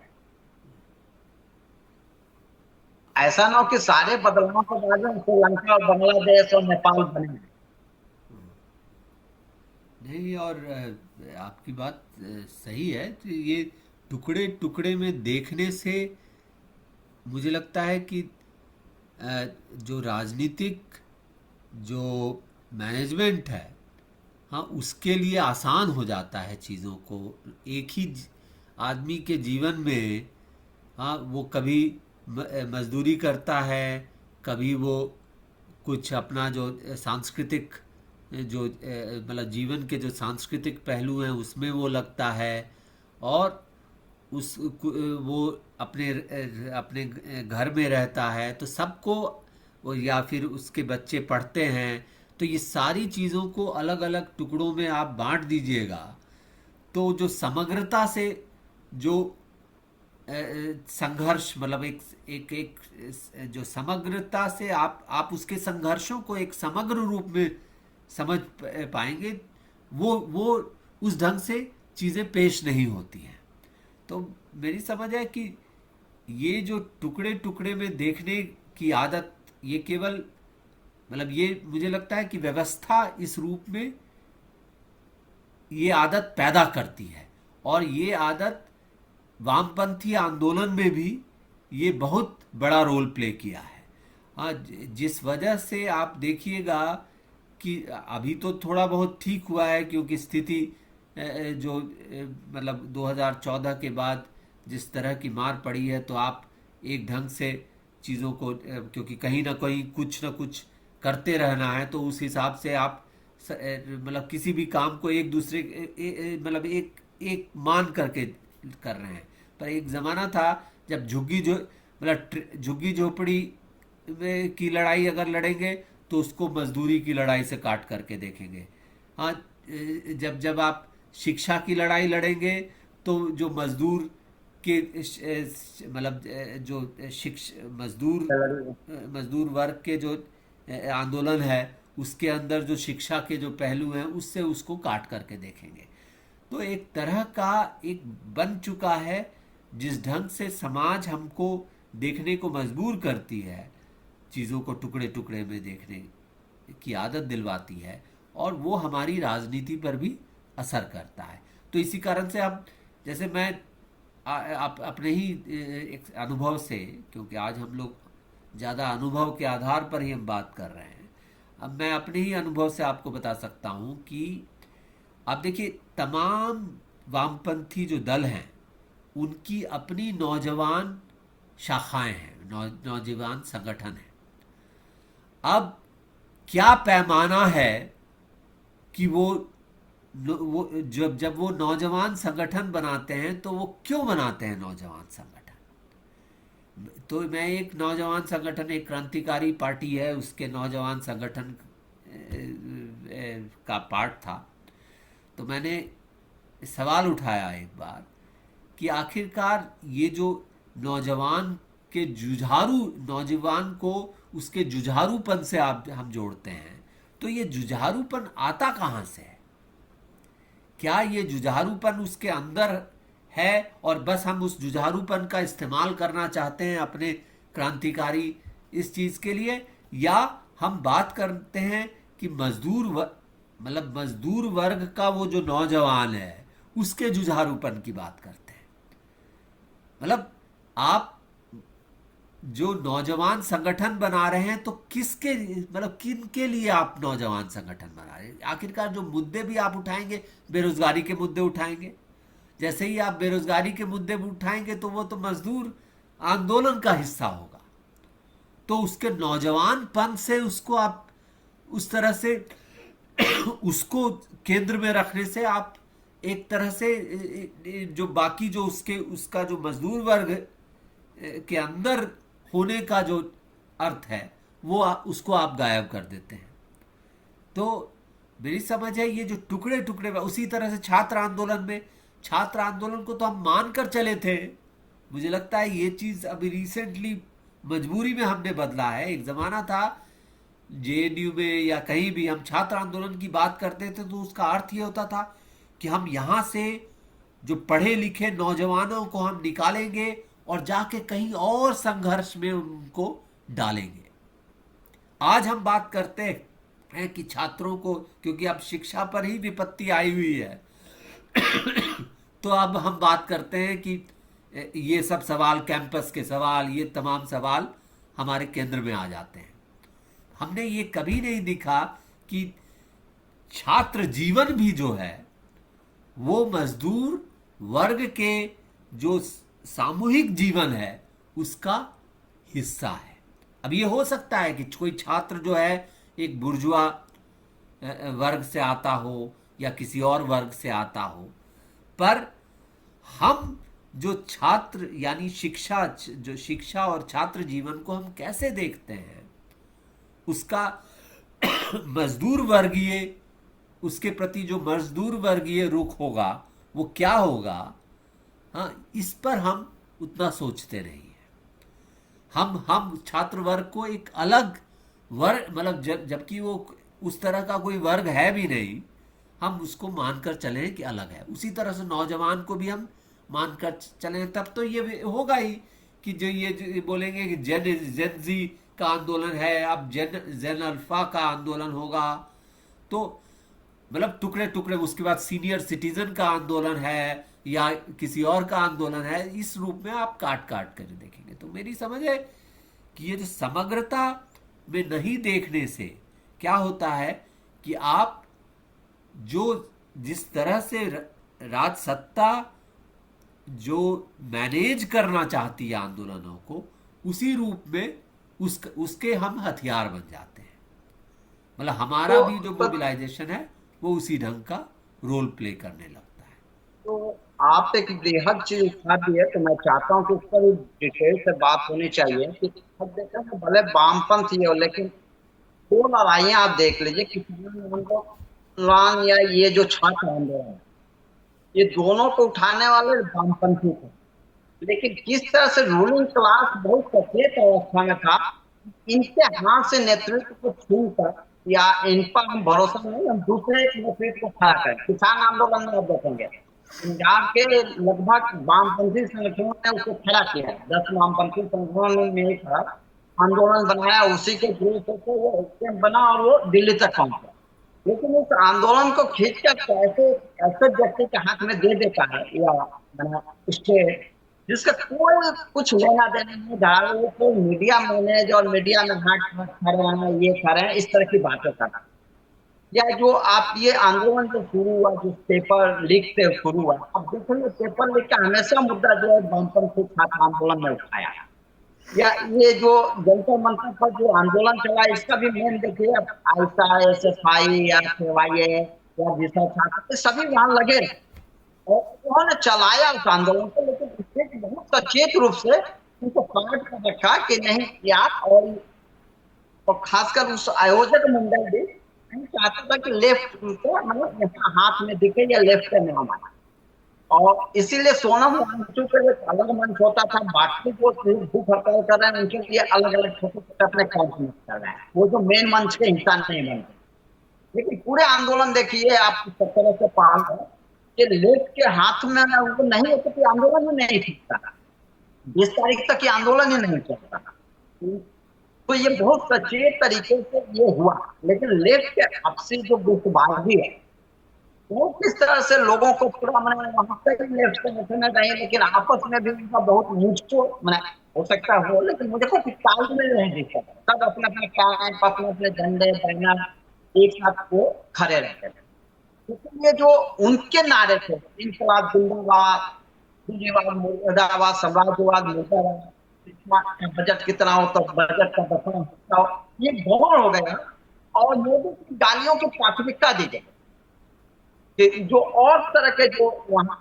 ऐसा ना हो कि सारे बदलाव के बाद में श्रीलंका और बांग्लादेश और नेपाल बने। नहीं, और आपकी बात सही है। तो ये टुकड़े टुकड़े में देखने से मुझे लगता है कि जो राजनीतिक जो मैनेजमेंट है, हाँ, उसके लिए आसान हो जाता है चीज़ों को। एक ही आदमी के जीवन में, हाँ, वो कभी मजदूरी करता है, कभी वो कुछ अपना जो सांस्कृतिक जो मतलब जीवन के जो सांस्कृतिक पहलू हैं उसमें वो लगता है, और वो अपने अपने घर में रहता है। तो सबको या फिर उसके बच्चे पढ़ते हैं, तो ये सारी चीज़ों को अलग अलग टुकड़ों में आप बांट दीजिएगा, तो जो समग्रता से जो संघर्ष, मतलब एक एक एक जो समग्रता से आप उसके संघर्षों को एक समग्र रूप में समझ पाएंगे, वो उस ढंग से चीज़ें पेश नहीं होती हैं। तो मेरी समझ है कि ये जो टुकड़े टुकड़े में देखने की आदत, ये केवल मतलब ये मुझे लगता है कि व्यवस्था इस रूप में ये आदत पैदा करती है, और ये आदत वामपंथी आंदोलन में भी ये बहुत बड़ा रोल प्ले किया है। हाँ, जिस वजह से आप देखिएगा कि अभी तो थोड़ा बहुत ठीक हुआ है, क्योंकि स्थिति जो मतलब 2014 के बाद जिस तरह की मार पड़ी है, तो आप एक ढंग से चीज़ों को, क्योंकि कहीं ना कहीं कुछ ना कुछ करते रहना है, तो उस हिसाब से आप मतलब किसी भी काम को एक दूसरे मतलब एक मान करके कर रहे हैं। पर एक ज़माना था जब झुग्गी झोपड़ी की लड़ाई अगर लड़ेंगे तो उसको मजदूरी की लड़ाई से काट करके देखेंगे। हाँ, जब आप शिक्षा की लड़ाई लड़ेंगे तो जो मजदूर के मतलब जो मजदूर वर्ग के जो आंदोलन है उसके अंदर जो शिक्षा के जो पहलू हैं उससे उसको काट करके देखेंगे। तो एक तरह का एक बन चुका है, जिस ढंग से समाज हमको देखने को मजबूर करती है, चीज़ों को टुकड़े टुकड़े में देखने की आदत दिलवाती है, और वो हमारी राजनीति पर भी असर करता है। तो इसी कारण से हम, जैसे मैं आप अपने ही एक अनुभव से, क्योंकि आज हम लोग ज़्यादा अनुभव के आधार पर ही हम बात कर रहे हैं, अब मैं अपने ही अनुभव से आपको बता सकता हूँ कि आप देखिए, तमाम वामपंथी जो दल हैं उनकी अपनी नौजवान शाखाएं हैं, नौजवान संगठन हैं। अब क्या पैमाना है कि वो जब वो नौजवान संगठन बनाते हैं तो वो क्यों बनाते हैं नौजवान संगठन? तो मैं एक नौजवान संगठन, एक क्रांतिकारी पार्टी है, उसके नौजवान संगठन का पार्ट था। तो मैंने सवाल उठाया एक बार कि आखिरकार ये जो नौजवान के जुझारू, नौजवान को उसके जुझारूपन से आप हम जोड़ते हैं, तो ये जुझारूपन आता कहाँ से है? क्या ये जुझारूपन उसके अंदर है और बस हम उस जुझारूपन का इस्तेमाल करना चाहते हैं अपने क्रांतिकारी इस चीज़ के लिए, या हम बात करते हैं कि मतलब मजदूर वर्ग का वो जो नौजवान है उसके जुझारूपन की बात करते हैं? मतलब आप जो नौजवान संगठन बना रहे हैं तो किसके, मतलब किन के लिए आप नौजवान संगठन बना रहे हैं? आखिरकार जो मुद्दे भी आप उठाएंगे, बेरोजगारी के मुद्दे उठाएंगे, जैसे ही आप बेरोजगारी के मुद्दे उठाएंगे तो वो तो मजदूर आंदोलन का हिस्सा होगा। तो उसके नौजवानपन से उसको आप उस तरह से उसको केंद्र में रखने से आप एक तरह से जो बाकी जो उसका जो मजदूर वर्ग के अंदर होने का जो अर्थ है वो उसको आप गायब कर देते हैं। तो मेरी समझ है ये जो टुकड़े टुकड़े, उसी तरह से छात्र आंदोलन को तो हम मान कर चले थे। मुझे लगता है ये चीज अभी रिसेंटली मजबूरी में हमने बदला है। एक जमाना था जेएनयू में या कहीं भी हम छात्र आंदोलन की बात करते थे तो उसका अर्थ ये होता था कि हम यहां से जो पढ़े लिखे नौजवानों को हम निकालेंगे और जाके कहीं और संघर्ष में उनको डालेंगे। आज हम बात करते हैं कि छात्रों को, क्योंकि अब शिक्षा पर ही विपत्ति आई हुई है तो अब हम बात करते हैं कि ये सब सवाल, कैंपस के सवाल, ये तमाम सवाल हमारे केंद्र में आ जाते हैं। हमने ये कभी नहीं देखा कि छात्र जीवन भी जो है वो मजदूर वर्ग के जो सामूहिक जीवन है उसका हिस्सा है। अब ये हो सकता है कि कोई छात्र जो है एक बुर्जुआ वर्ग से आता हो या किसी और वर्ग से आता हो, पर हम जो छात्र यानी शिक्षा और छात्र जीवन को हम कैसे देखते हैं, उसका मजदूर वर्गीय, उसके प्रति जो मजदूर वर्गीय रुख होगा वो क्या होगा, हाँ, इस पर हम उतना सोचते नहीं है। हम छात्र वर्ग को एक अलग वर्ग, मतलब जबकि वो उस तरह का कोई वर्ग है भी नहीं, हम उसको मानकर चलें कि अलग है। उसी तरह से नौजवान को भी हम मानकर चलें, तब तो ये होगा ही कि जो ये बोलेंगे कि जेन जी का आंदोलन है, अब जेन अल्फा का आंदोलन होगा, तो मतलब टुकड़े टुकड़े, उसके बाद सीनियर सिटीजन का आंदोलन है या किसी और का आंदोलन है, इस रूप में आप काट काट कर देखेंगे। तो मेरी समझ है कि ये जो समग्रता में नहीं देखने से क्या होता है कि आप जो जिस तरह से राज सत्ता जो मैनेज करना चाहती है आंदोलनों को, उसी रूप में उसके हम हथियार बन जाते हैं। मतलब हमारा भी जो मोबिलाइजेशन है वो उसी ढंग का रोल प्ले करने लगता है। तो आप एक बृहद चीज उठा दी है, तो मैं चाहता हूँ कि उस पर डिटेल से बात होनी चाहिए कि अब देखा कि भले वामपंथी हो, लेकिन दो लड़ाइयां आप देख लीजिए, किसान आंदोलन या ये जो छात्र आंदोलन, ये दोनों को उठाने वाले वामपंथी थे, लेकिन किस तरह से रूलिंग क्लास बहुत सचेत अवस्था में था, इनके हाथ से नेतृत्व को छूकर या इन पर हम भरोसा नहीं, हम दूसरे नेतृत्व को खड़ा करें। किसान आंदोलन में आप देखेंगे पंजाब के लगभग वामपंथी संगठनों ने उसको खड़ा किया, 10 वामपंथी संगठनों ने मिलकर आंदोलन बनाया, उसी के जोर से वो बना और वो दिल्ली तक पहुंचा। लेकिन उस आंदोलन को खींचकर कैसे ऐसे व्यक्ति के हाथ में दे देता है या स्टेट जिसका कोई कुछ लेना देना नहीं था। वो तो मीडिया मैनेज और मीडिया में हाथ खा रहे हैं, ये खा रहे हैं, इस तरह की बातें कर रहे हैं। या जो आप ये आंदोलन जो शुरू हुआ, जो पेपर लीक से शुरू हुआ, अब देखिए पेपर लीक का हमेशा मुद्दा जो है वामपंथी छात्र आंदोलन में उठाया, या ये जो जंतर मंतर पर जो आंदोलन चला, इसका भी मेन देखिए, अब आईसा, एसएफआई या केवाईए या जिसा छात्र, ये सभी वहां लगे और उन्होंने चलाया उस आंदोलन को, लेकिन इससे बहुत सचेत रूप से उनको पार्ट कर रखा कि नहीं यार। और खासकर उस आयोजक मंडल भी नहीं चाहता था कि लेफ्ट को मतलब यहाँ हाथ में दिखे या लेफ्ट में नाम आए। और इसीलिए सोनम वांगचुक का एक अलग मंच होता था, बाकी जो भूख हड़ताल कर रहे हैं उनके लिए अलग अलग छोटे छोटे अपने कॉन्फ्रेंस कर रहे हैं, वो जो मेन मंच के हिस्सा नहीं बनते। लेकिन पूरे आंदोलन देखिए आप किस तरह से पाल है कि लेफ्ट के हाथ में वो नहीं होते कि आंदोलन ही नहीं ठीकता। 20 तारीख तक ये आंदोलन ही नहीं चलता। तो ये बहुत सचेत तरीके से ये हुआ। लेकिन लेफ्ट के आपसी जो गुटबाजी है, वो किस तरह से लोगों को पूरा मैंने वहां पे भी लेफ्ट संगठन में रहे, लेकिन आपस में भी उनका बहुत मुझको मैंने हो सकता हो, लेकिन मुझे को तालमेल नहीं दिखता। सब अपने अपने कैंप, अपने अपने झंडे बैनर एक साथ वो खड़े रहते थे। इसलिए जो उनके नारे थे, इनकलाब जिंदाबाद, पूंजीवाद मुर्दाबाद, साम्राज्यवाद मुर्दाबाद, बजट कितना हो तो बजट का दफा हो, ये बहुत हो गया। और लोगों की गालियों की प्राथमिकता दी गई कि जो और तरह के जो वहां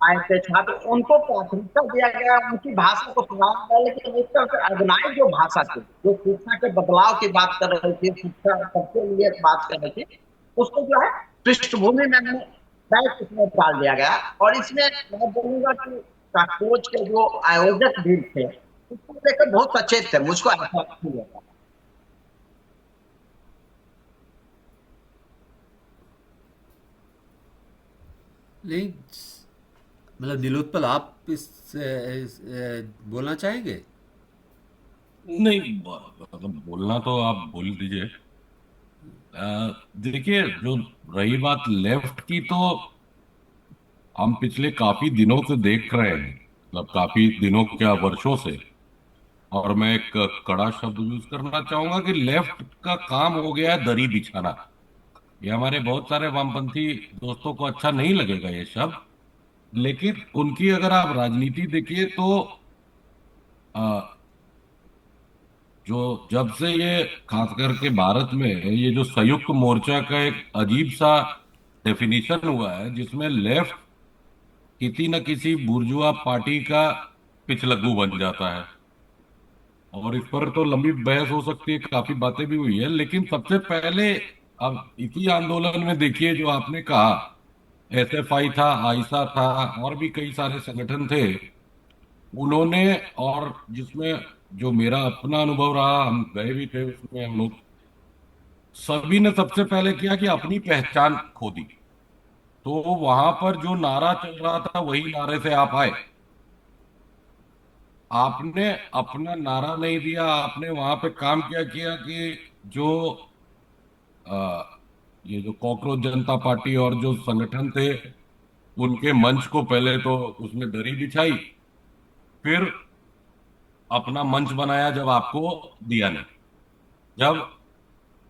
आए थे छात्र, उनको प्राथमिकता दिया गया, उनकी भाषा को सुनाया गया। लेकिन एक तरह से ऑर्गेनाइज जो भाषा थी, जो शिक्षा के बदलाव की बात कर रही थी, शिक्षा सबके लिए बात कर रही थी, उसको जो है पृष्ठभूमि में बैक इसमें डाल दिया गया। और इसमें मैं बोलूंगा कि काकोच के जो आयोजक भी थे, उसको लेकर बहुत सचेत थे, मुझको ऐसा फील होता है। नहीं, मतलब नीलोत्पल आप बोलना चाहेंगे? नहीं, मतलब बोलना तो आप बोल दीजिए। देखिए, जो रही बात लेफ्ट की, तो हम पिछले काफी दिनों से देख रहे हैं, मतलब काफी दिनों, क्या वर्षों से। और मैं एक कड़ा शब्द यूज करना चाहूंगा कि लेफ्ट का काम हो गया है दरी बिछाना। ये हमारे बहुत सारे वामपंथी दोस्तों को अच्छा नहीं लगेगा ये शब्द, लेकिन उनकी अगर आप राजनीति देखिए तो अ, जो जब से ये खास करके भारत में ये जो संयुक्त मोर्चा का एक अजीब सा डेफिनेशन हुआ है, जिसमें लेफ्ट किसी न किसी बुर्जुआ पार्टी का पिछलग्गू बन जाता है। और इस पर तो लंबी बहस हो सकती है, काफी बातें भी हुई है, लेकिन सबसे पहले अब इसी आंदोलन में देखिए, जो आपने कहा, एसएफआई था, आइसा था, और भी कई सारे संगठन थे, उन्होंने, और जिसमें जो मेरा अपना अनुभव रहा, हम गए भी थे उसमें, हम लोग सभी ने सबसे पहले किया कि अपनी पहचान खो दी। तो वहां पर जो नारा चल रहा था वही नारे से आप आए। आपने अपना नारा नहीं दिया, आपने वहां पे काम किया किया कि जो आ, ये जो कॉकरोच जनता पार्टी और जो संगठन थे, उनके मंच को पहले तो उसमें दरी बिछाई, फिर अपना मंच बनाया जब आपको दिया नहीं। जब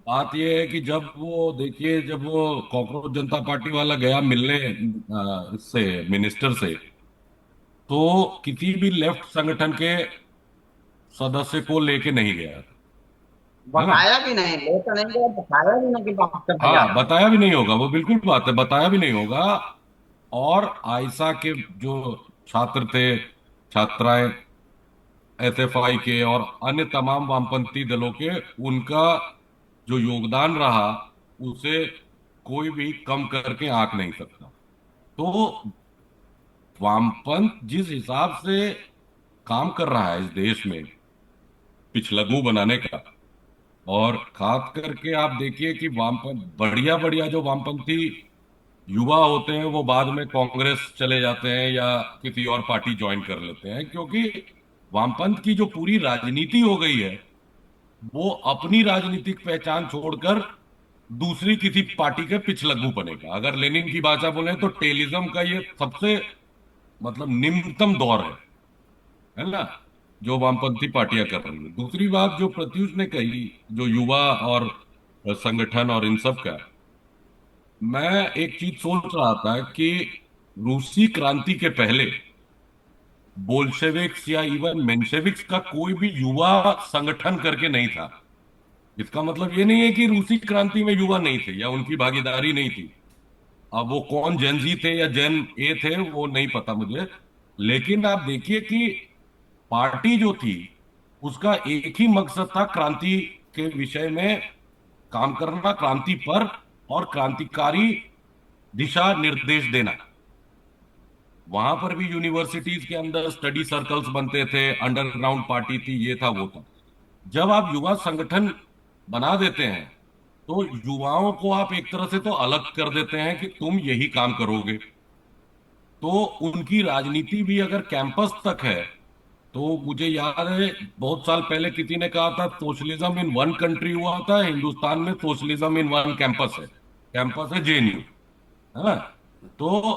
बात यह है कि जब वो देखिए, जब वो कॉकरोच जनता पार्टी वाला गया मिलने इससे, मिनिस्टर से, तो किसी भी लेफ्ट संगठन के सदस्य को लेके नहीं गया, है ना। बताया भी नहीं, लेकर नहीं गया, बताया भी नहीं कि बात करने जा हाँ, रहे हैं। बताया भी नहीं होगा, वो बिल्कुल बात है, बताया भी नहीं होगा। और आयशा के जो छात्र थे, छात्राएं, एसएफआई के और अन्य तमाम वामपंथी दलों के, उनका जो योगदान रहा, उसे कोई भी कम करके आंक नहीं सकता। तो वामपंथ जिस हिसाब से काम कर रहा है इस देश में पिछलग्गू बनाने का, और खास करके आप देखिए कि वामपंथ, बढ़िया बढ़िया जो वामपंथी युवा होते हैं, वो बाद में कांग्रेस चले जाते हैं या किसी और पार्टी ज्वाइन कर लेते हैं, क्योंकि वामपंथ की जो पूरी राजनीति हो गई है, वो अपनी राजनीतिक पहचान छोड़कर दूसरी किसी पार्टी के पिछलग्गू बनेगा। अगर लेनिन की भाषा बोले तो टेलिज्म का ये सबसे, मतलब निम्नतम दौर है। है ना, जो वामपंथी पार्टियां कर रही हैं। दूसरी बात जो प्रत्युष ने कही, जो युवा और संगठन और इन सब का, मैं एक चीज सोच रहा था कि रूसी क्रांति के पहले बोल्शेविक्स या इवन मेंशेविक्स का कोई भी युवा संगठन करके नहीं था। इसका मतलब ये नहीं है कि रूसी क्रांति में युवा नहीं थे या उनकी भागीदारी नहीं थी। अब वो कौन जेन जी थे या जेन ए थे वो नहीं पता मुझे, लेकिन आप देखिए कि पार्टी जो थी उसका एक ही मकसद था, क्रांति के विषय में काम करना, क्रांति पर और क्रांतिकारी दिशा निर्देश देना। वहां पर भी यूनिवर्सिटीज के अंदर स्टडी सर्कल्स बनते थे, अंडरग्राउंड पार्टी थी, ये था वो था। जब आप युवा संगठन बना देते हैं तो युवाओं को आप एक तरह से तो अलग कर देते हैं कि तुम यही काम करोगे। तो उनकी राजनीति भी अगर कैंपस तक है, तो मुझे याद है बहुत साल पहले किसी ने कहा था सोशलिज्म इन वन कंट्री हुआ था, हिंदुस्तान में सोशलिज्म इन वन कैंपस है। कैंपस है जेएनयू, है ना। तो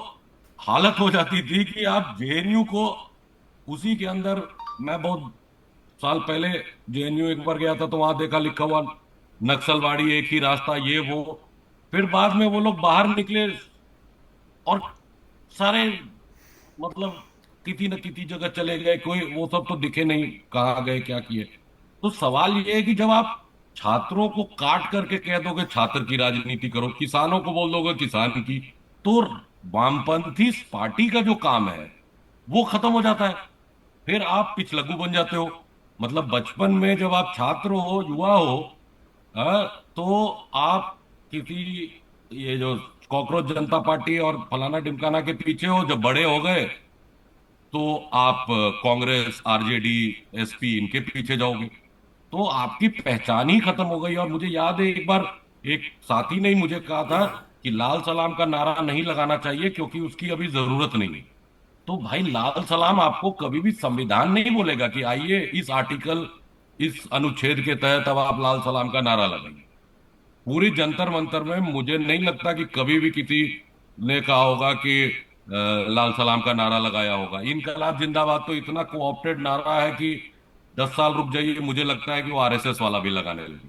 हालत हो जाती थी कि आप जेएनयू को उसी के अंदर, मैं बहुत साल पहले जेएनयू एक बार गया था तो वहां देखा लिखा हुआ नक्सलवाड़ी एक ही रास्ता, ये वो। फिर बाद में वो लोग बाहर निकले और सारे, मतलब किसी न किसी जगह चले गए, कोई वो सब तो दिखे नहीं कहाँ गए क्या किए। तो सवाल ये है कि जब आप छात्रों को काट करके कह दोगे छात्र की राजनीति करो, किसानों को बोल दोगे किसान की, तो वामपंथी पार्टी का जो काम है वो खत्म हो जाता है। फिर आप पिछलग्गू बन जाते हो। मतलब बचपन में जब आप छात्र हो, युवा हो, तो आप किसी, ये जो कॉकरोच जनता पार्टी और फलाना ढिमकाना के पीछे हो। जब बड़े हो गए तो आप कांग्रेस, आरजेडी, एसपी इनके पीछे जाओगे। तो आपकी पहचान ही खत्म हो गई। और मुझे याद है एक बार एक साथी ने ही मुझे कहा था कि लाल सलाम का नारा नहीं लगाना चाहिए क्योंकि उसकी अभी जरूरत नहीं है। तो भाई लाल सलाम आपको कभी भी संविधान नहीं बोलेगा कि आइए इस आर्टिकल, इस अनुच्छेद के तहत अब आप लाल सलाम का नारा लगाइए। पूरी जंतर मंतर में मुझे नहीं लगता कि कभी भी किसी ने कहा होगा कि लाल सलाम का नारा लगाया होगा। इनकलाब जिंदाबाद तो इतना कोऑप्टेड नारा है कि 10 साल रुक जाइए, मुझे लगता है कि वो आरएसएस वाला भी लगाने लगे।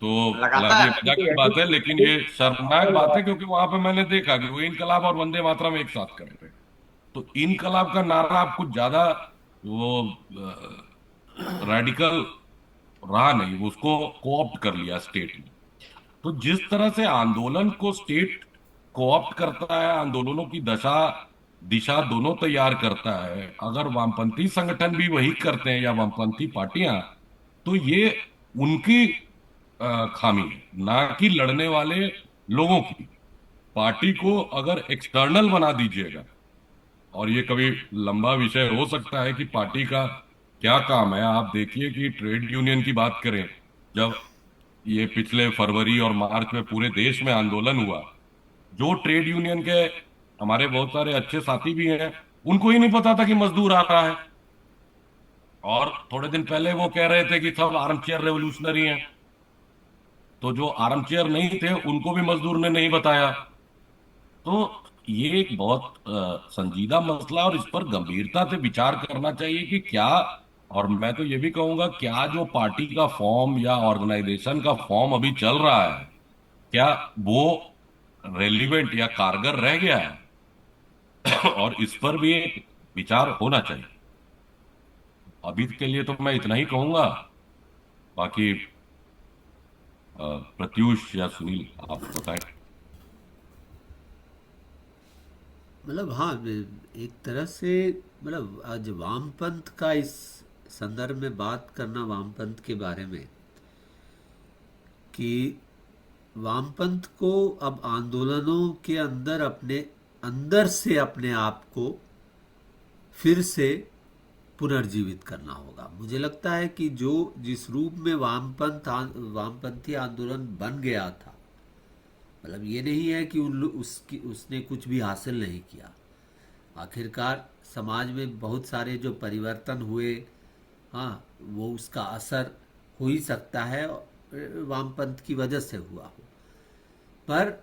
तो लगाता हालांकि है ये मजाक क्योंकि की यही बात है, लेकिन यही ये शर्मनाक बात है बिल्कुल। क्योंकि वहां पे मैंने देखा कि वो इनकलाब और वंदे मातरम एक साथ कर रहे थे। तो इनकलाब का नारा आप कुछ ज्यादा वो रेडिकल रहा नहीं, उसको कोऑप्ट कर लिया स्टेट ने। तो जिस तरह से आंदोलन को स्टेट कोऑप्ट करता है, आंदोलनों की दशा दिशा दोनों तैयार करता है, अगर वामपंथी संगठन भी वही करते हैं या वामपंथी पार्टियां, तो ये उनकी खामी है, ना कि लड़ने वाले लोगों की। पार्टी को अगर एक्सटर्नल बना दीजिएगा, और ये कभी लंबा विषय हो सकता है कि पार्टी का क्या काम है। आप देखिए कि ट्रेड यूनियन की बात करें, जब ये पिछले फरवरी और मार्च में पूरे देश में आंदोलन हुआ, जो ट्रेड यूनियन के हमारे बहुत सारे अच्छे साथी भी हैं, उनको ही नहीं पता था कि मजदूर आ रहा है। और थोड़े दिन पहले वो कह रहे थे कि सब आर्म चेयर रेवोल्यूशनरी हैं। तो जो आर्म चेयर नहीं थे उनको भी मजदूर ने नहीं बताया। तो ये एक बहुत संजीदा मसला, और इस पर गंभीरता से विचार करना चाहिए कि क्या, और मैं तो ये भी कहूंगा, क्या जो पार्टी का फॉर्म या ऑर्गेनाइजेशन का फॉर्म अभी चल रहा है, क्या वो रेलिवेंट या कारगर रह गया है? और इस पर भी एक विचार होना चाहिए। अभी के लिए तो मैं इतना ही कहूंगा। बाकी प्रत्यूष या सुनील आप बताएं। मतलब हाँ, एक तरह से मतलब आज वामपंथ का इस संदर्भ में बात करना, वामपंथ के बारे में, कि वामपंथ को अब आंदोलनों के अंदर अपने अंदर से अपने आप को फिर से पुनर्जीवित करना होगा। मुझे लगता है कि जो जिस रूप में वामपंथी आंदोलन बन गया था, मतलब ये नहीं है कि उसने कुछ भी हासिल नहीं किया। आखिरकार समाज में बहुत सारे जो परिवर्तन हुए, हाँ, वो उसका असर हो ही सकता है, वामपंथ की वजह से हुआ हो। पर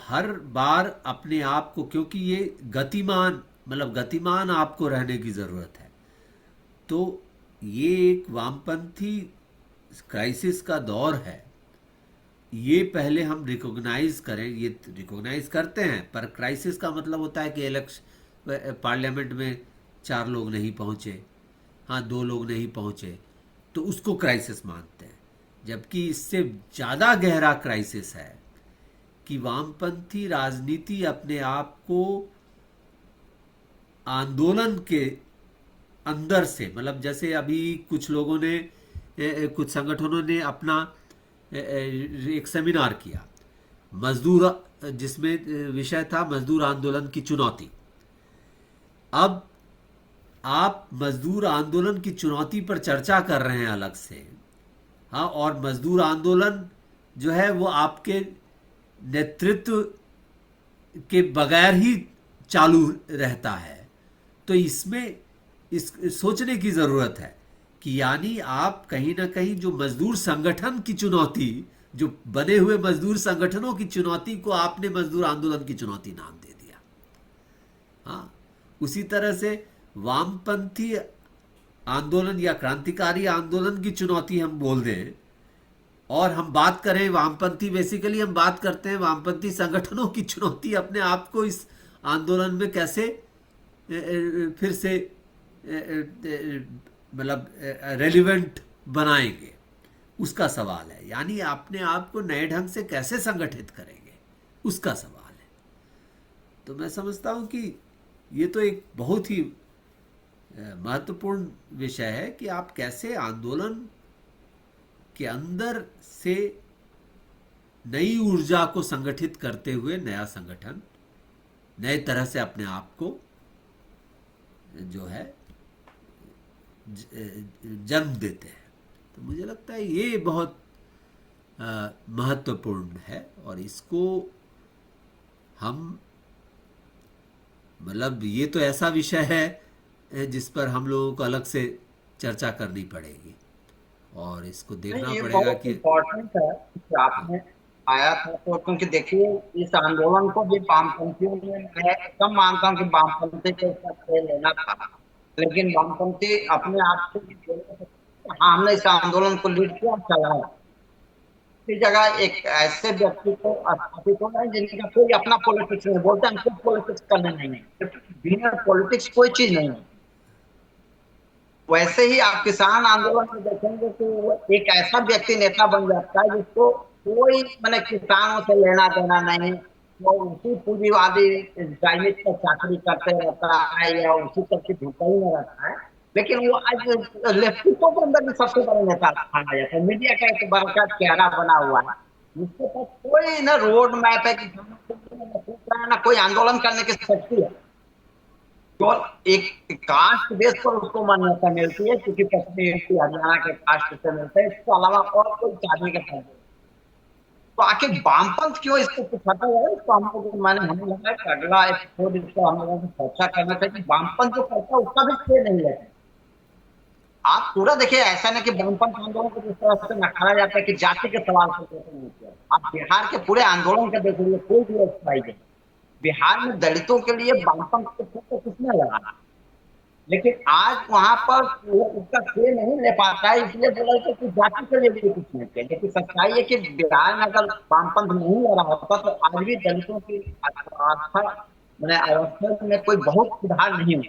हर बार अपने आप को, क्योंकि ये गतिमान मतलब गतिमान आपको रहने की ज़रूरत है। तो ये एक वामपंथी क्राइसिस का दौर है, ये पहले हम रिकॉग्नाइज करें। ये रिकॉग्नाइज करते हैं, पर क्राइसिस का मतलब होता है कि इलेक्शन पार्लियामेंट में 4 लोग नहीं पहुंचे, हाँ 2 लोग नहीं पहुंचे, तो उसको क्राइसिस मानते हैं। जबकि इससे ज़्यादा गहरा क्राइसिस है कि वामपंथी राजनीति अपने आप को आंदोलन के अंदर से, मतलब जैसे अभी कुछ लोगों ने कुछ संगठनों ने अपना एक सेमिनार किया मजदूर, जिसमें विषय था मजदूर आंदोलन की चुनौती। अब आप मजदूर आंदोलन की चुनौती पर चर्चा कर रहे हैं अलग से, हाँ, और मजदूर आंदोलन जो है वो आपके नेतृत्व के बगैर ही चालू रहता है। तो इसमें इस सोचने की ज़रूरत है कि यानी आप कहीं ना कहीं जो मजदूर संगठन की चुनौती, जो बने हुए मजदूर संगठनों की चुनौती को आपने मजदूर आंदोलन की चुनौती नाम दे दिया। हाँ, उसी तरह से वामपंथी आंदोलन या क्रांतिकारी आंदोलन की चुनौती हम बोल दें, और हम बात करें वामपंथी, बेसिकली हम बात करते हैं वामपंथी संगठनों की चुनौती अपने आप को इस आंदोलन में कैसे फिर से मतलब रेलिवेंट बनाएंगे, उसका सवाल है। यानी अपने आप को नए ढंग से कैसे संगठित करेंगे, उसका सवाल है। तो मैं समझता हूं कि ये तो एक बहुत ही महत्वपूर्ण विषय है कि आप कैसे आंदोलन के अंदर से नई ऊर्जा को संगठित करते हुए नया संगठन नए तरह से अपने आप को जो है जन्म देते हैं। तो मुझे लगता है ये बहुत महत्वपूर्ण है, और इसको हम मतलब ये तो ऐसा विषय है जिस पर हम लोगों को अलग से चर्चा करनी पड़ेगी और इसको देखना नहीं, ये पड़ेगा बहुत कि इम्पोर्टेंट है कि हाँ। आपने आया था तो, क्योंकि देखिए इस आंदोलन को भी वामपंथियों ने, मैं कम मानता हूँ कि वामपंथी को इसका श्रेय लेना था, लेकिन वामपंथी अपने आप से भी बोल सकते हैं, हाँ हमने इस आंदोलन को लीड किया, चलाया। इस जगह एक ऐसे व्यक्ति को स्थापित होना है जिनका कोई अपना पॉलिटिक्स नहीं, बोलते हैं हमको पॉलिटिक्स करना नहीं है, बिना पॉलिटिक्स कोई चीज नहीं है। वैसे ही आप किसान आंदोलन में देखेंगे कि वो एक ऐसा व्यक्ति नेता बन जाता है जिसको कोई मैंने किसानों से लेना देना नहीं, वो उसी पूंजीवादी चाइनीज का चाकरी करते रहता है या उसी तक की भूखा ही में रहता है। लेकिन वो आज लेफ्टिस्टों के अंदर भी सबसे बड़ा नेता माना जाता है, मीडिया का एक बड़ा चेहरा बना हुआ है, जिसके पास कोई ना रोड मैप है, किसानों के लिए ना कोई आंदोलन करने की शक्ति है। तो एक कास्ट बेस पर उसको मान्यता मिलती है, क्योंकि पश्चिमी यूपी हरियाणा के कास्ट से मिलते हैं, इसके अलावा और कोई चाहने के साथ। तो आखिर वामपंथ क्यों इसको पूछाता है, इसको हम लोग मैंने हमें लगा कि अगला एपिसोड इसको हम लोगों को चर्चा करना चाहिए। वामपंथ जो करता है उसका भी श्रेय नहीं लेते। आप पूरा देखिए, ऐसा नहीं कि वामपंथ आंदोलन को जिस तरह से नकारा जाता है कि जाति के सवाल को नहीं किया। आप बिहार के पूरे आंदोलन के देखिए, कोई भी एक्सपाइज बिहार में दलितों के लिए वामपंथ के फोटो किसने लगाना, लेकिन आज वहां पर वो उसका श्रेय नहीं ले पाता है, इसलिए बोला कि जाति के लिए भी कुछ नहीं किया। लेकिन सच्चाई है कि बिहार में अगर वामपंथ नहीं हो रहा होता तो आज भी दलितों की आस्था मैंने अवस्था में कोई बहुत सुधार नहीं हुआ।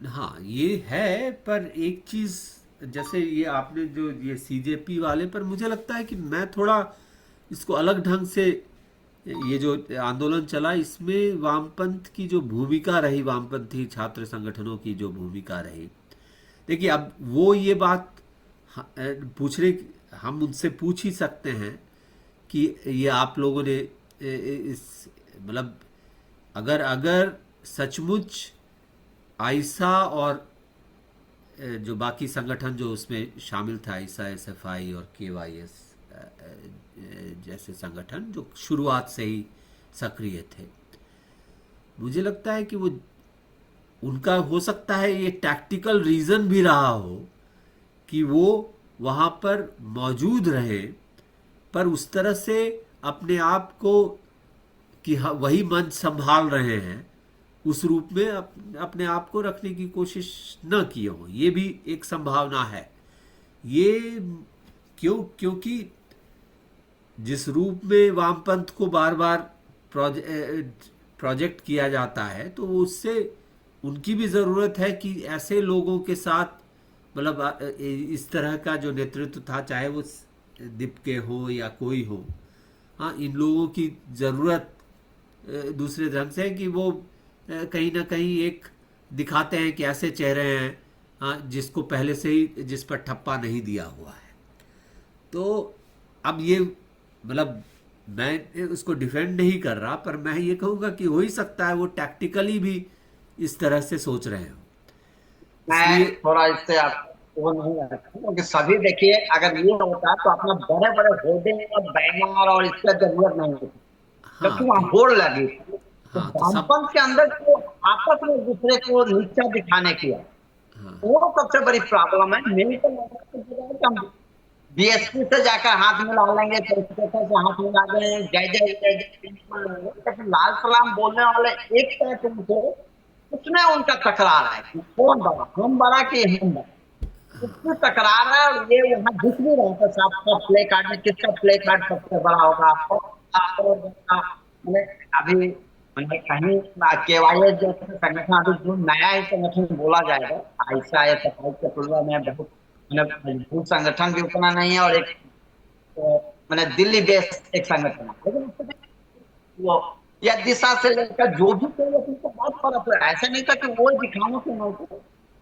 हाँ ये है, पर एक चीज जैसे ये आपने जो ये सीजेपी वाले पर, मुझे लगता है कि मैं थोड़ा इसको अलग ढंग से, ये जो आंदोलन चला इसमें वामपंथ की जो भूमिका रही, वामपंथी छात्र संगठनों की जो भूमिका रही, देखिए अब वो ये बात पूछने, हम उनसे पूछ ही सकते हैं कि ये आप लोगों ने इस मतलब अगर अगर सचमुच आइसा और जो बाकी संगठन जो उसमें शामिल था, आइसा, एसएफआई और केवाईएस जैसे संगठन जो शुरुआत से ही सक्रिय थे, मुझे लगता है कि वो उनका हो सकता है ये टैक्टिकल रीज़न भी रहा हो कि वो वहाँ पर मौजूद रहे, पर उस तरह से अपने आप को कि वही मंच संभाल रहे हैं, उस रूप में अपने आप को रखने की कोशिश न किए हो, ये भी एक संभावना है। ये क्योंकि जिस रूप में वामपंथ को बार बार प्रोजेक्ट किया जाता है, तो उससे उनकी भी ज़रूरत है कि ऐसे लोगों के साथ, मतलब इस तरह का जो नेतृत्व था, चाहे वो दिप के हो या कोई हो, हाँ, इन लोगों की ज़रूरत दूसरे ढंग से है कि वो कहीं ना कहीं एक दिखाते हैं कि ऐसे चेहरे हैं, हाँ, जिसको पहले से ही जिस पर ठप्पा नहीं दिया हुआ है। तो अब ये, मतलब मैं उसको डिफेंड नहीं कर रहा, पर मैं ये कहूँगा कि हो ही सकता है वो टैक्टिकली भी इस तरह से सोच रहे हो। मैं इसलिए थोड़ा इससे आप वो नहीं रखता, क्योंकि सभी देखिए अगर ये होता तो अपना बड़े बड़े होर्डिंग और बैनर और इसका जरूरत नहीं होती, हाँ जबकि वहां तो बोर्ड लगी। तो हाँ तो सब, वामपंथ के अंदर जो आपस में एक दूसरे को नीचा दिखाने की है, हाँ वो सबसे बड़ी प्रॉब्लम है। मेरी तो लगता है कि हम बीएसपी से जाकर हाथ मिला लेंगे, प्रेसिडेंट से हाथ मिला देंगे, जय जय जय जय बोल लेंगे, लेकिन लाल सलाम बोलने वाले एक तरह उनको, उसमें उनका टकरार है कि कौन बड़ा, हम बड़ा कि हम बड़ा, उसमें टकरार है। और ये वहां दिख भी रहा था साफ साफ प्ले कार्ड में, किसका प्ले कार्ड सबसे बड़ा होगा। मैंने अभी मैंने कहीं केवाईएस जैसे संगठन, अभी जो नया ही संगठन बोला जाएगा, ऐसा है सफाई के तुलना में बहुत मैंने मजबूत संगठन भी उतना नहीं है, और एक मैंने दिल्ली बेस्ड एक संगठन है, लेकिन उसमें वो या दिशा से लेकर जो भी कोई तो बहुत फर्क है। ऐसा नहीं था कि वो दिखाने से नहीं थे,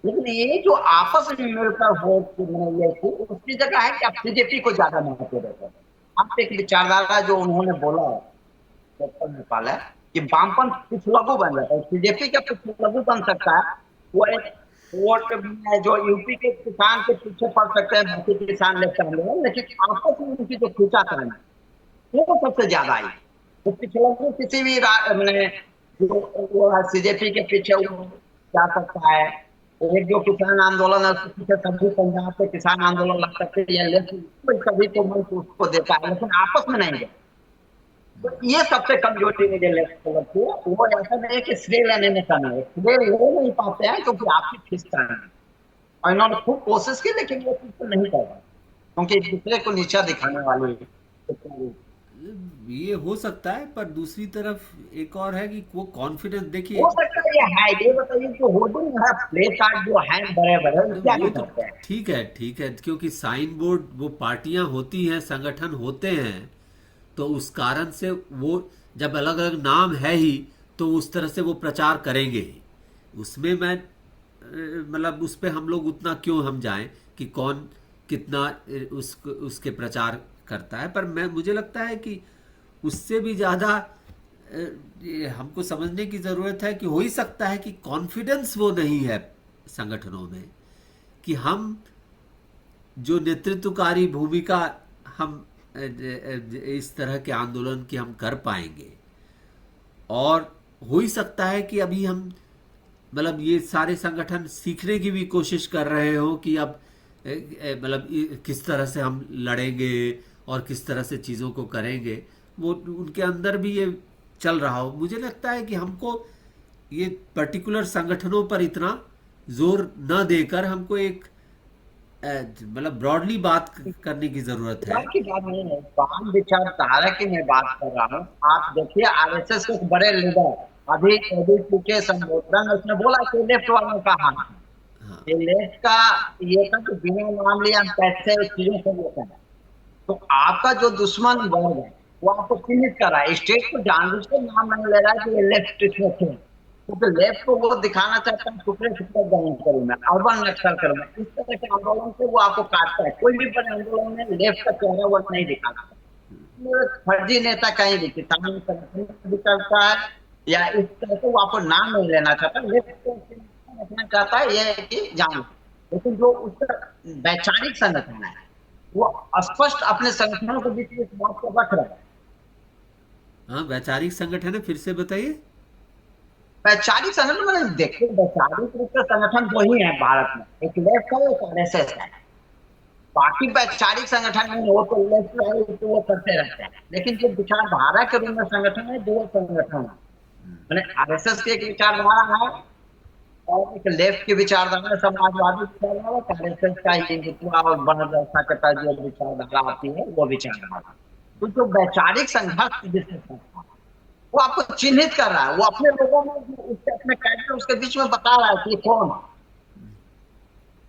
लेकिन ये जो आपस में मिलकर वोट ये थी, उसकी जगह है कि आप बीजेपी को ज्यादा महत्व देते हैं। आप एक विचारधारा जो उन्होंने बोला है नेपाल है कि वामपंथ कुछ लघु बन जाता है, बीजेपी का कुछ लघु बन सकता है। वो एक वोट में जो यूपी के किसान के पीछे पड़ सकते हैं, बाकी किसान लेफ्ट आंदोलन, लेकिन आपस में उनकी जो खींचा करना वो सबसे ज्यादा आई। तो पिछले में किसी भी मैंने जो वो सीजेपी के पीछे वो जा सकता है, एक जो किसान आंदोलन है उसके पीछे सभी पंजाब के किसान आंदोलन लग सकते हैं, लेकिन सभी को मंच उसको देता है, लेकिन आपस में नहीं देता। तो ये सबसे कमजोरी मुझे लगती है। वो ऐसा नहीं है कि श्रेय लेने में कमी है, श्रेय ले नहीं पाते हैं क्योंकि आपकी खिंचता है, और इन्होंने खूब कोशिश की लेकिन वो चीज तो नहीं कर पाए, क्योंकि एक दूसरे को नीचा दिखाने वाली ये हो सकता है, पर दूसरी तरफ एक और है कि वो कॉन्फिडेंस, देखिए, हो सकता है। ये है, ये बताइए जो होर्डिंग है, प्ले कार्ड जो है बड़े बड़े, वो क्या वो कर तो सकते हैं? ठीक है, ठीक है, क्योंकि साइन बोर्ड, वो पार्टियां होती हैं, संगठन होते हैं, तो उस कारण से वो, जब अलग अलग नाम है ही, तो उस तरह से वो प्रचार करेंगे ही। उसमें मैं मतलब उस पे हम लोग उतना क्यों हम जाएं कि कौन कितना उसके प्रचार करता है। पर मैं, मुझे लगता है कि उससे भी ज़्यादा ये हमको समझने की ज़रूरत है कि हो ही सकता है कि कॉन्फिडेंस वो नहीं है संगठनों में, कि हम जो नेतृत्वकारी भूमिका हम इस तरह के आंदोलन की हम कर पाएंगे। और हो ही सकता है कि अभी हम, मतलब ये सारे संगठन सीखने की भी कोशिश कर रहे हो कि अब मतलब किस तरह से हम लड़ेंगे और किस तरह से चीज़ों को करेंगे, वो उनके अंदर भी ये चल रहा हो। मुझे लगता है कि हमको ये पर्टिकुलर संगठनों पर इतना जोर न देकर हमको एक मतलब ब्रॉडली बात करने की ज़रूरत है। की बात नहीं है, वाम विचारधारा की मैं बात कर रहा हूँ। आप देखिए आरएसएस के बड़े लीडर अभी एबीपी के संबोधन में उसने बोला कि लेफ्ट वालों का हाथ है। हाँ, ये लेफ्ट का ये था कि बिना नाम लिया हम कैसे चीजों से लेते हैं। तो आपका जो दुश्मन वर्ग है वो आपको चिन्हित कर रहा है, स्टेट को जानबूझ के नाम नहीं ले रहा है कि ये लेफ्ट इसमें थे, क्योंकि लेफ्ट को वो दिखाना चाहता है टुकड़े टुकड़े जमीन करूँ मैं, अर्बन नक्सल करूँ मैं, इस तरह के आंदोलन से वो आपको काटता है। कोई भी बड़े आंदोलन में लेफ्ट का चेहरा वो नहीं दिखाता। फर्जी नेता कहीं भी किसान संगठन भी करता है या इस तरह से वो आपको नाम नहीं लेना चाहता, लेफ्ट को रखना चाहता है, ये है कि जान। लेकिन जो उसका वैचारिक संगठन है वो स्पष्ट अपने संगठनों के बीच में इस बात को रख रहा है। हाँ, वैचारिक संगठन है, फिर से बताइए। वैचारिक संगठन मैंने देखिए, वैचारिक रूप से संगठन दो ही है भारत में, एक लेफ्ट है एक आरएसएस है। बाकी वैचारिक संगठन में वो तो लेफ्ट राइट तो वो करते रहते हैं, लेकिन जो विचारधारा के रूप में संगठन है, दो संगठन है। मैंने आरएसएस की एक विचारधारा है और एक लेफ्ट की विचारधारा, समाजवादी विचारधारा, आरएसएस का हिंदुत्व और वर्ण व्यवस्था के तहत जो विचारधारा आती है वो विचारधारा। तो जो वैचारिक संघर्ष जिससे करता है वो आपको चिन्हित कर रहा है, वो अपने लोगों में उसके अपने कैरेक्टर उसके बीच में बता रहा है कि कौन है।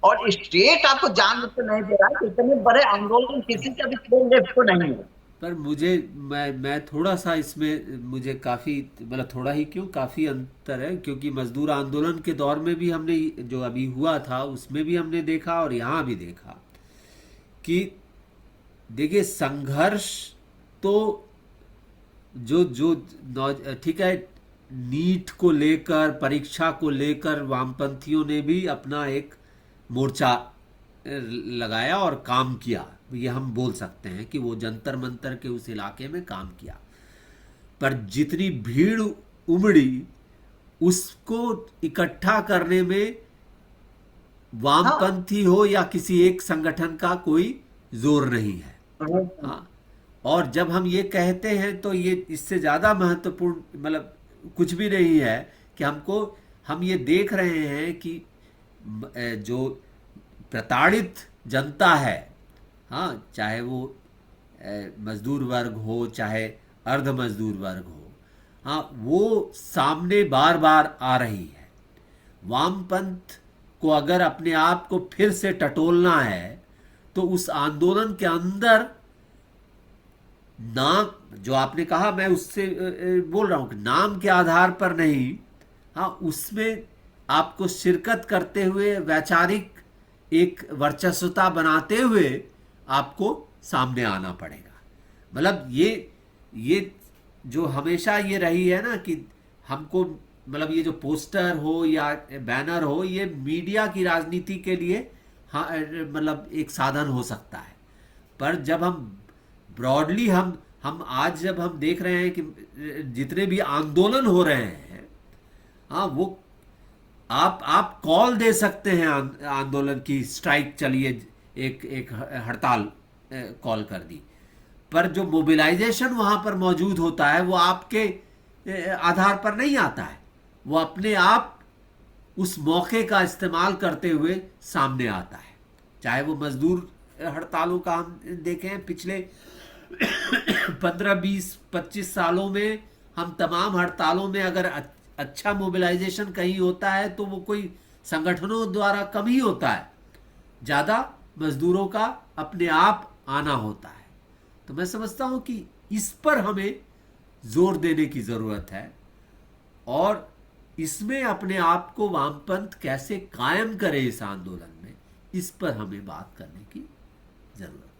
और स्टेट आपको जान के नहीं दे रहा है कि इतने बड़े आंदोलन किसी का भी कोई लेफ्ट को नहीं है। पर मुझे मैं थोड़ा सा इसमें मुझे काफ़ी मतलब थोड़ा ही क्यों काफ़ी अंतर है, क्योंकि मजदूर आंदोलन के दौर में भी हमने जो अभी हुआ था उसमें भी हमने देखा और यहाँ भी देखा कि देखिए संघर्ष तो जो जो ठीक है, नीट को लेकर परीक्षा को लेकर वामपंथियों ने भी अपना एक मोर्चा लगाया और काम किया, ये हम बोल सकते हैं कि वो जंतर मंतर के उस इलाके में काम किया। पर जितनी भीड़ उमड़ी उसको इकट्ठा करने में हाँ, वामपंथी हो या किसी एक संगठन का कोई जोर नहीं है। हाँ, और जब हम ये कहते हैं तो ये इससे ज़्यादा महत्वपूर्ण मतलब कुछ भी नहीं है कि हम ये देख रहे हैं कि जो प्रताड़ित जनता है, हाँ, चाहे वो मजदूर वर्ग हो चाहे अर्ध मजदूर वर्ग हो, हाँ, वो सामने बार बार आ रही है। वामपंथ को अगर अपने आप को फिर से टटोलना है तो उस आंदोलन के अंदर नाम जो आपने कहा, मैं उससे बोल रहा हूं कि नाम के आधार पर नहीं, हाँ, उसमें आपको शिरकत करते हुए वैचारिक एक वर्चस्वता बनाते हुए आपको सामने आना पड़ेगा। मतलब ये जो हमेशा ये रही है ना कि हमको मतलब ये जो पोस्टर हो या बैनर हो ये मीडिया की राजनीति के लिए, हाँ, मतलब एक साधन हो सकता है। पर जब हम ब्रॉडली हम आज जब हम देख रहे हैं कि जितने भी आंदोलन हो रहे हैं, हाँ, वो आप कॉल दे सकते हैं आंदोलन की, स्ट्राइक चलिए, एक हड़ताल कॉल कर दी, पर जो मोबिलाइजेशन वहां पर मौजूद होता है वो आपके आधार पर नहीं आता है, वो अपने आप उस मौके का इस्तेमाल करते हुए सामने आता है। चाहे वो मजदूर हड़तालों का हम देखें पिछले 15 20 25 सालों में, हम तमाम हड़तालों में अगर अच्छा मोबिलाइजेशन कहीं होता है तो वो कोई संगठनों द्वारा कम ही होता है, ज़्यादा मजदूरों का अपने आप आना होता है। तो मैं समझता हूं कि इस पर हमें जोर देने की ज़रूरत है और इसमें अपने आप को वामपंथ कैसे कायम करे इस आंदोलन में, इस पर हमें बात करने की ज़रूरत है।